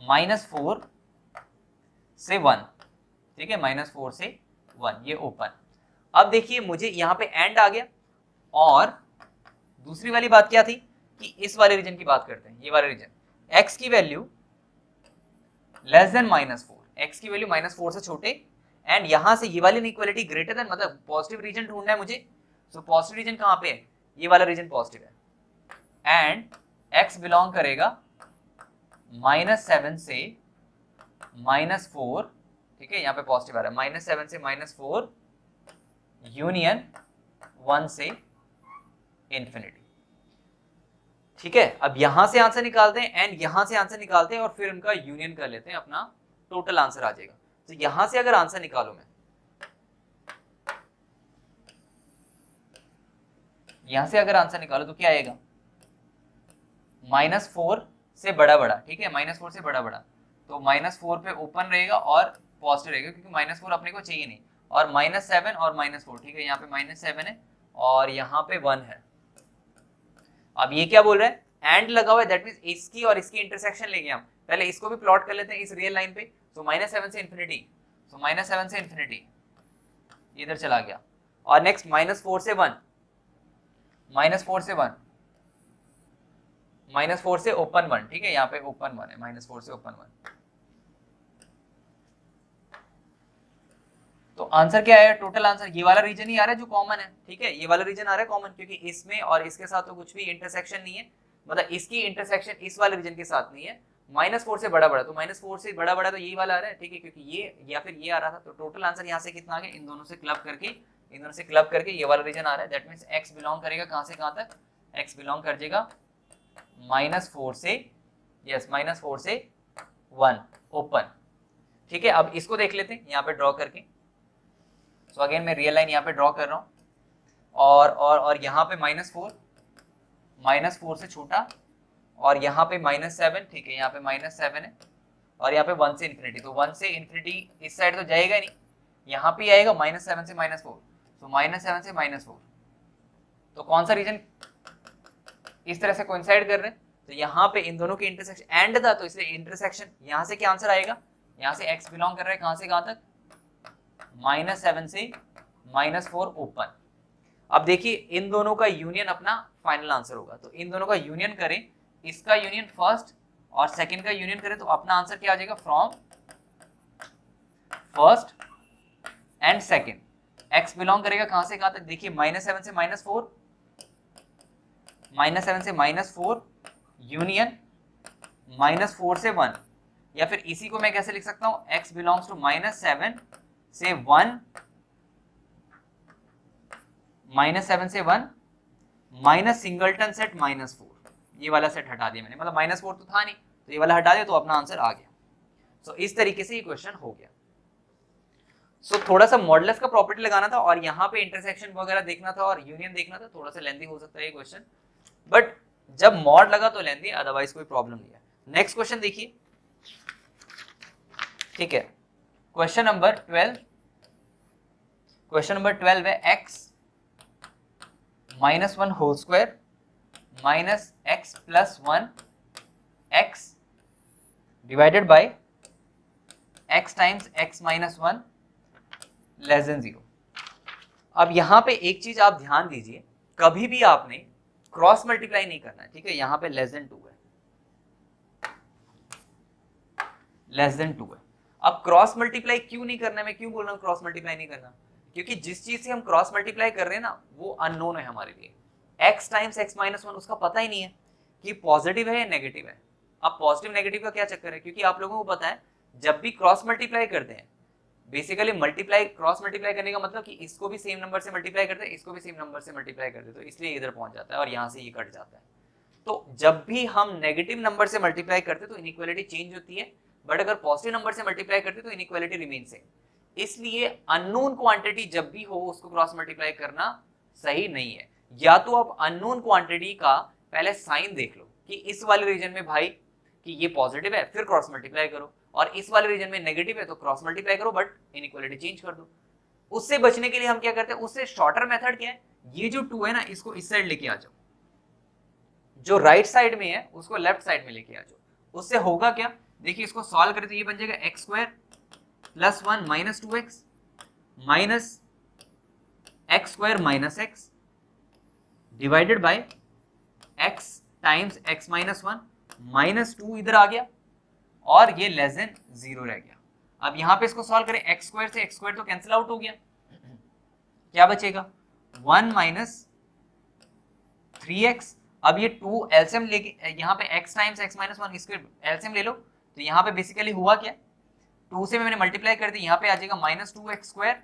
-4 से 1, ठीक है, -4 से 1, ये ओपन। अब देखिए मुझे यहाँ पे एंड आ गया, और दूसरी वाली बात क्या थी कि इस वाले रीजन की बात करते हैं, ये वाले रीजन, x की वैल्यू लेस देन -4, x की वैल्यू -4 से छोटे, एंड यहां से ये वाली इनइक्वालिटी ग्रेटर देन, मतलब पॉजिटिव रीजन ढूंढना है मुझे, सो पॉजिटिव रीजन कहां पे है, ये वाला रीजन पॉजिटिव है, एंड x बिलोंग करेगा -7 से -4, ठीक है, यहाँ पे पॉजिटिव आ रहा है, -7 से -4 यूनियन 1 से इंफिनिटी, ठीक है। अब यहां से आंसर निकालते हैं एंड यहां से आंसर निकालते हैं, और फिर उनका यूनियन कर लेते हैं, अपना टोटल आंसर आ जाएगा। तो यहां से अगर आंसर निकालू मैं, यहां से अगर आंसर निकालो तो क्या आएगा, -4 से बड़ा, ठीक है, -4 से बड़ा, तो -4 पे ओपन रहेगा और पॉजिटिव रहेगा, क्योंकि -4 अपने को चाहिए नहीं, और -7 और -4, ठीक है, यहाँ पे -7 है और यहाँ पे 1 है। अब ये क्या बोल रहा है, एंड लगा हुआ है, दैट मींस इसकी और इसकी इंटरसेक्शन लेंगे हम। पहले इसको भी प्लॉट कर लेते हैं इस रियल लाइन पे। सो -7 से इन्फिनिटी, सो -7 से इन्फिनिटी इधर चला गया। और नेक्स्ट -4 से 1, -4 से 1, -4 से ओपन 1, ठीक है, यहाँ पे ओपन 1 है, -4 से ओपन 1। तो आंसर क्या है? टोटल आंसर ये वाला रीजन ही आ रहा है जो कॉमन है, ठीक है, ये वाला रीजन आ रहा है कॉमन, क्योंकि इसमें और इसके साथ तो कुछ भी इंटरसेक्शन नहीं है, मतलब इसकी इंटरसेक्शन इस वाले रीजन के साथ नहीं है। -4 से बड़ा बड़ा, तो -4 से बड़ा बड़ा तो यही वाला आ रहा है, ठीक है, क्योंकि ये या फिर ये आ रहा था। तो टोटल आंसर यहाँ से कितना आ गया? इन दोनों से क्लब करके ये वाला रीजन आ रहा है। दैट मीन्स एक्स बिलोंग करेगा कहाँ से कहाँ तक? एक्स बिलोंग कर जाएगा -4 से, यस, -4 से 1 ओपन, ठीक है। अब इसको देख लेते हैं यहाँ पे ड्रॉ करके। सो अगेन मैं रियल लाइन यहाँ पे ड्रॉ कर रहा हूँ, और यहाँ पे -4 से छोटा, और यहाँ पे -7, ठीक है, यहाँ पे -7 है, और यहाँ पे 1 से इन्फिनिटी। तो 1 से इन्फिनिटी इस साइड तो जाएगा नहीं, यहाँ पे आएगा -7 से -4, तो -7 से -4। तो कौन सा रीजन इस तरह से कोइंसाइड कर रहे हैं? तो यहाँ पे इन दोनों की इंटरसेक्शन एंड था, तो इसलिए इंटरसेक्शन, यहाँ से क्या आंसर आएगा? यहाँ से x बिलोंग कर रहा है कहाँ से कहाँ तक? -7 से -4 ओपन। अब देखिए इन दोनों का यूनियन अपना फाइनल आंसर होगा। तो इन दोनों का यूनियन करें, इसका यूनियन फर्स्ट और सेकंड का यूनियन करें, तो अपना आंसर क्या आ जाएगा? From first and second. x belong करेगा कहां से कहां तक? देखिए -7 से -4, -7 से -4 यूनियन -4 से 1, या फिर इसी को मैं कैसे लिख सकता हूं? x बिलोंग्स टू -7 से 1, -7 से 1 माइनस सिंगलटन सेट -4, ये वाला सेट हटा दिया मैंने, मतलब -4 तो था नहीं, तो ये वाला हटा दिया, तो अपना आंसर आ गया। सो इस तरीके से ये क्वेश्चन हो गया। सो थोड़ा सा मॉडुलस का प्रॉपर्टी लगाना था, और यहाँ पे इंटरसेक्शन वगैरह देखना था, और यूनियन देखना था। थोड़ा सा लेंथी हो सकता है ये क्वेश्चन, बट जब मॉड लगा तो लेंथी, अदरवाइज कोई प्रॉब्लम नहीं है। नेक्स्ट क्वेश्चन देखिए, ठीक है, क्वेश्चन नंबर 12 है x -1 whole square -x + 1 x divided by x times x - 1 less than 0। अब यहां पे एक चीज आप ध्यान दीजिए, कभी भी आपने क्रॉस मल्टीप्लाई नहीं करना है, ठीक है। यहां पे लेस देन 2 है, लेस देन 2 है। अब क्रॉस मल्टीप्लाई क्यों नहीं करना है? मैं क्यों बोल रहा हूं क्रॉस मल्टीप्लाई नहीं करना? क्योंकि जिस चीज से हम क्रॉस मल्टीप्लाई कर रहे हैं ना, वो अननोन है हमारे लिए। x टाइम्स x - 1 उसका पता ही नहीं है कि पॉजिटिव है या नेगेटिव है। अब पॉजिटिव नेगेटिव का क्या चक्कर है? क्योंकि आप लोगों को पता है जब भी क्रॉस मल्टीप्लाई करते हैं, बेसिकली क्रॉस मल्टीप्लाई करने का मतलब कि इसको भी सेम नंबर से मल्टीप्लाई करते हैं, इसको भी सेम नंबर से मल्टीप्लाई करते हैं, तो इसलिए इधर पहुंच जाता है और यहाँ से ये कट जाता है। तो जब भी हम नेगेटिव नंबर से मल्टीप्लाई करते हैं तो इनइक्वालिटी चेंज होती है, बट अगर पॉजिटिव नंबर से मल्टीप्लाई करते हैं तो इनइक्वालिटी रिमेन सेम। इसलिए अननोन क्वांटिटी जब भी हो उसको क्रॉस मल्टीप्लाई करना सही नहीं है। या तो आप अननोन क्वांटिटी का पहले साइन देख लो कि इस वाले रीजन में भाई कि ये पॉजिटिव है, फिर क्रॉस मल्टीप्लाई करो, और इस वाले रीजन में नेगेटिव है तो क्रॉस मल्टीप्लाई करो, बट इनइक्वालिटी चेंज कर दो। उससे बचने के लिए हम क्या करते हैं? उससे शॉर्टर मेथड क्या है? ये जो 2 है ना, इसको इस साइड लेके आ जाओ, जो राइट साइड में है उसको लेफ्ट साइड में लेके आ जाओ। उससे होगा क्या? देखिए इसको सॉल्व करें तो ये बन जाएगा x² + 1 - 2x minus x² - x divided by x times x - 1 -2 इधर आ गया, और ये लेस देन 0 रह गया। अब यहाँ पे इसको सॉल्व करें, x² से x² तो कैंसिल आउट हो गया, क्या बचेगा? 1 - 3x। अब ये 2 एलसीएम लेके यहाँ पे x टाइम्स x - 1 इसके एलसीएम ले लो, तो यहाँ पे बेसिकली हुआ क्या? 2 से मैंने मल्टीप्लाई कर दी, यहाँ पे आ जाएगा -2x²,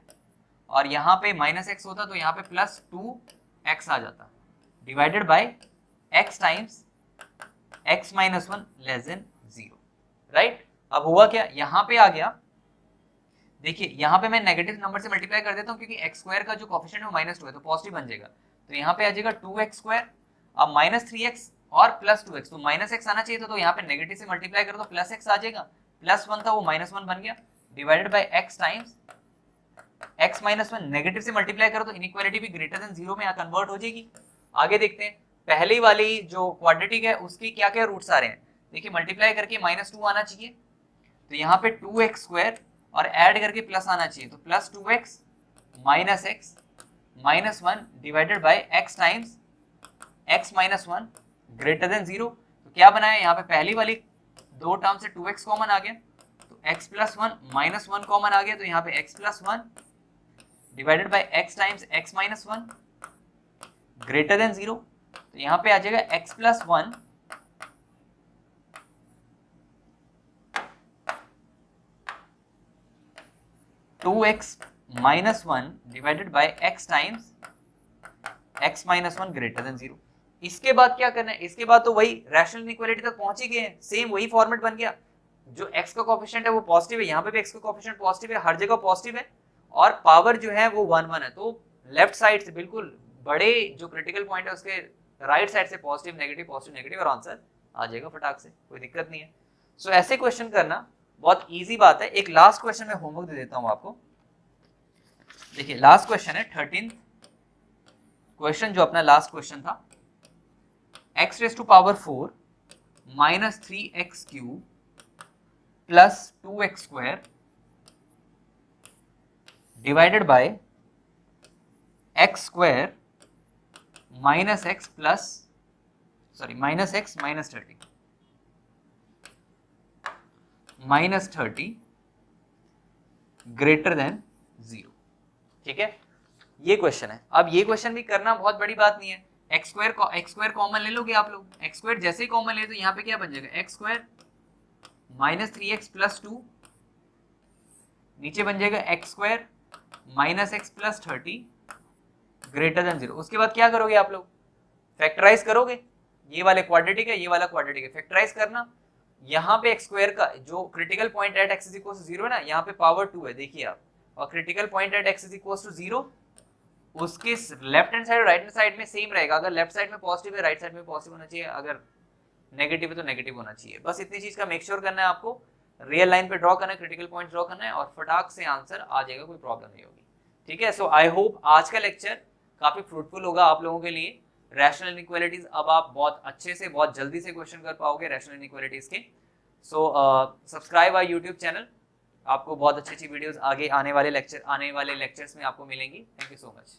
और यहाँ पे -x होता तो यहाँ पे +2x आ जाता, divided by x times x - 1 less than 0, right. अब हुआ क्या? यहाँ पे आ गया, देखिए यहाँ पे मैं नेगेटिव नंबर से मल्टीप्लाई कर देता हूँ क्योंकि x² का जो कोफिशिएंट है वो -2 है, तो पॉजिटिव बन जाएगा, तो यहाँ पे आ जाएगा 2x², अब -3x और +2x, तो -x आना चाहिए था, तो यहाँ पे नेगेटिव से मल्टीप्लाई करो तो +x आ जाएगा, +1 था वो -1 बन गया, divided by x times x - 1 negative से मल्टीप्लाई करो तो इनइक्वालिटी भी ग्रेटर देन 0 में कन्वर्ट हो जाएगी। आगे देखते हैं, पहली वाली जो क्वाड्रेटिक है उसकी क्या क्या रूट्स आ रहे हैं, देखिए मल्टीप्लाई करके -2 आना चाहिए, तो यहाँ पे 2x स्क्वायर और ऐड करके प्लस आना चाहिए, तो plus 2x minus x minus 1 divided by x times x minus 1 greater than 0। तो क्या बनाया, यहाँ पे पहली वाली दो टर्म से 2x कॉमन आ गया, तो x प्लस 1 माइनस 1 कॉमन आ गया, तो यहाँ पे x plus 1 divided by x times x minus 1 greater than 0। तो यहाँ पे आ जाएगा x plus 1 2x minus 1 divided by x times x minus 1 greater than 0। इसके बाद क्या करना है, इसके बाद तो वही रैशनल इनइक्वालिटी तक पहुंच ही गए हैं, सेम वही फॉर्मेट बन गया, जो x का कोएफिशिएंट है वो पॉजिटिव है, यहाँ पे भी x का कोएफिशिएंट पॉजिटिव है, हर जगह पॉजिटिव है, और पावर जो है वो 1 1 है, तो लेफ्ट साइड से बिल्कुल बड़े जो क्रिटिकल पॉइंट है उसके राइट साइड से पॉजिटिव नेगेटिव और आंसर आ जाएगा फटाक से, कोई दिक्कत नहीं है। सो ऐसे क्वेश्चन करना बहुत इजी बात है। एक लास्ट क्वेश्चन मैं होमवर्क दे देता हूं आपको, देखिए लास्ट क्वेश्चन है 13th क्वेश्चन, जो अपना लास्ट क्वेश्चन था, x raise to power 4 minus 3x cube plus 2x square divided by x square minus x plus minus x minus 30 greater than 0। ठीक है, ये क्वेश्चन है। अब ये क्वेश्चन भी करना बहुत बड़ी बात नहीं है, x स्क्वायर कॉमन ले लोगे आप लोग, x स्क्वायर जैसे ही कॉमन ले तो यहाँ पे क्या बन जाएगा, x square minus 3x plus 2, नीचे बन जाएगा x square minus x plus 30 greater than 0। उसके बाद क्या करोगे आप लोग, फैक्टराइज करोगे, ये वाले क्वाड्रेटिक है, ये वाला क्वाड्रेटिक है, फैक्टराइज करना, यहाँ पे x स्क्वायर का जो critical point at x is equal to 0 है ना, यहाँ पे पावर 2 है, देखिए आप, और critical point at x is equal to 0 उसके लेफ्ट हैंड साइड और राइट हैंड साइड में सेम रहेगा, अगर लेफ्ट साइड में पॉजिटिव है राइट साइड में पॉजिटिव होना चाहिए, अगर नेगेटिव है तो नेगेटिव होना चाहिए। बस इतनी चीज का मेक श्योर करना है आपको, रियल लाइन पे ड्रॉ करना है, क्रिटिकल पॉइंट ड्रॉ करना है, और फटाक से आंसर आ जाएगा, कोई प्रॉब्लम नहीं होगी। ठीक है, सो आई होप आज का लेक्चर काफी फ्रूटफुल होगा आप लोगों के लिए। रैशनल इनइक्वालिटीज अब आप बहुत अच्छे से बहुत जल्दी से क्वेश्चन कर पाओगे रैशनल इनइक्वालिटीज के। So subscribe our YouTube channel, आपको बहुत अच्छी अच्छी वीडियोस आगे आने वाले लेक्चर्स में आपको मिलेंगी। Thank you so much.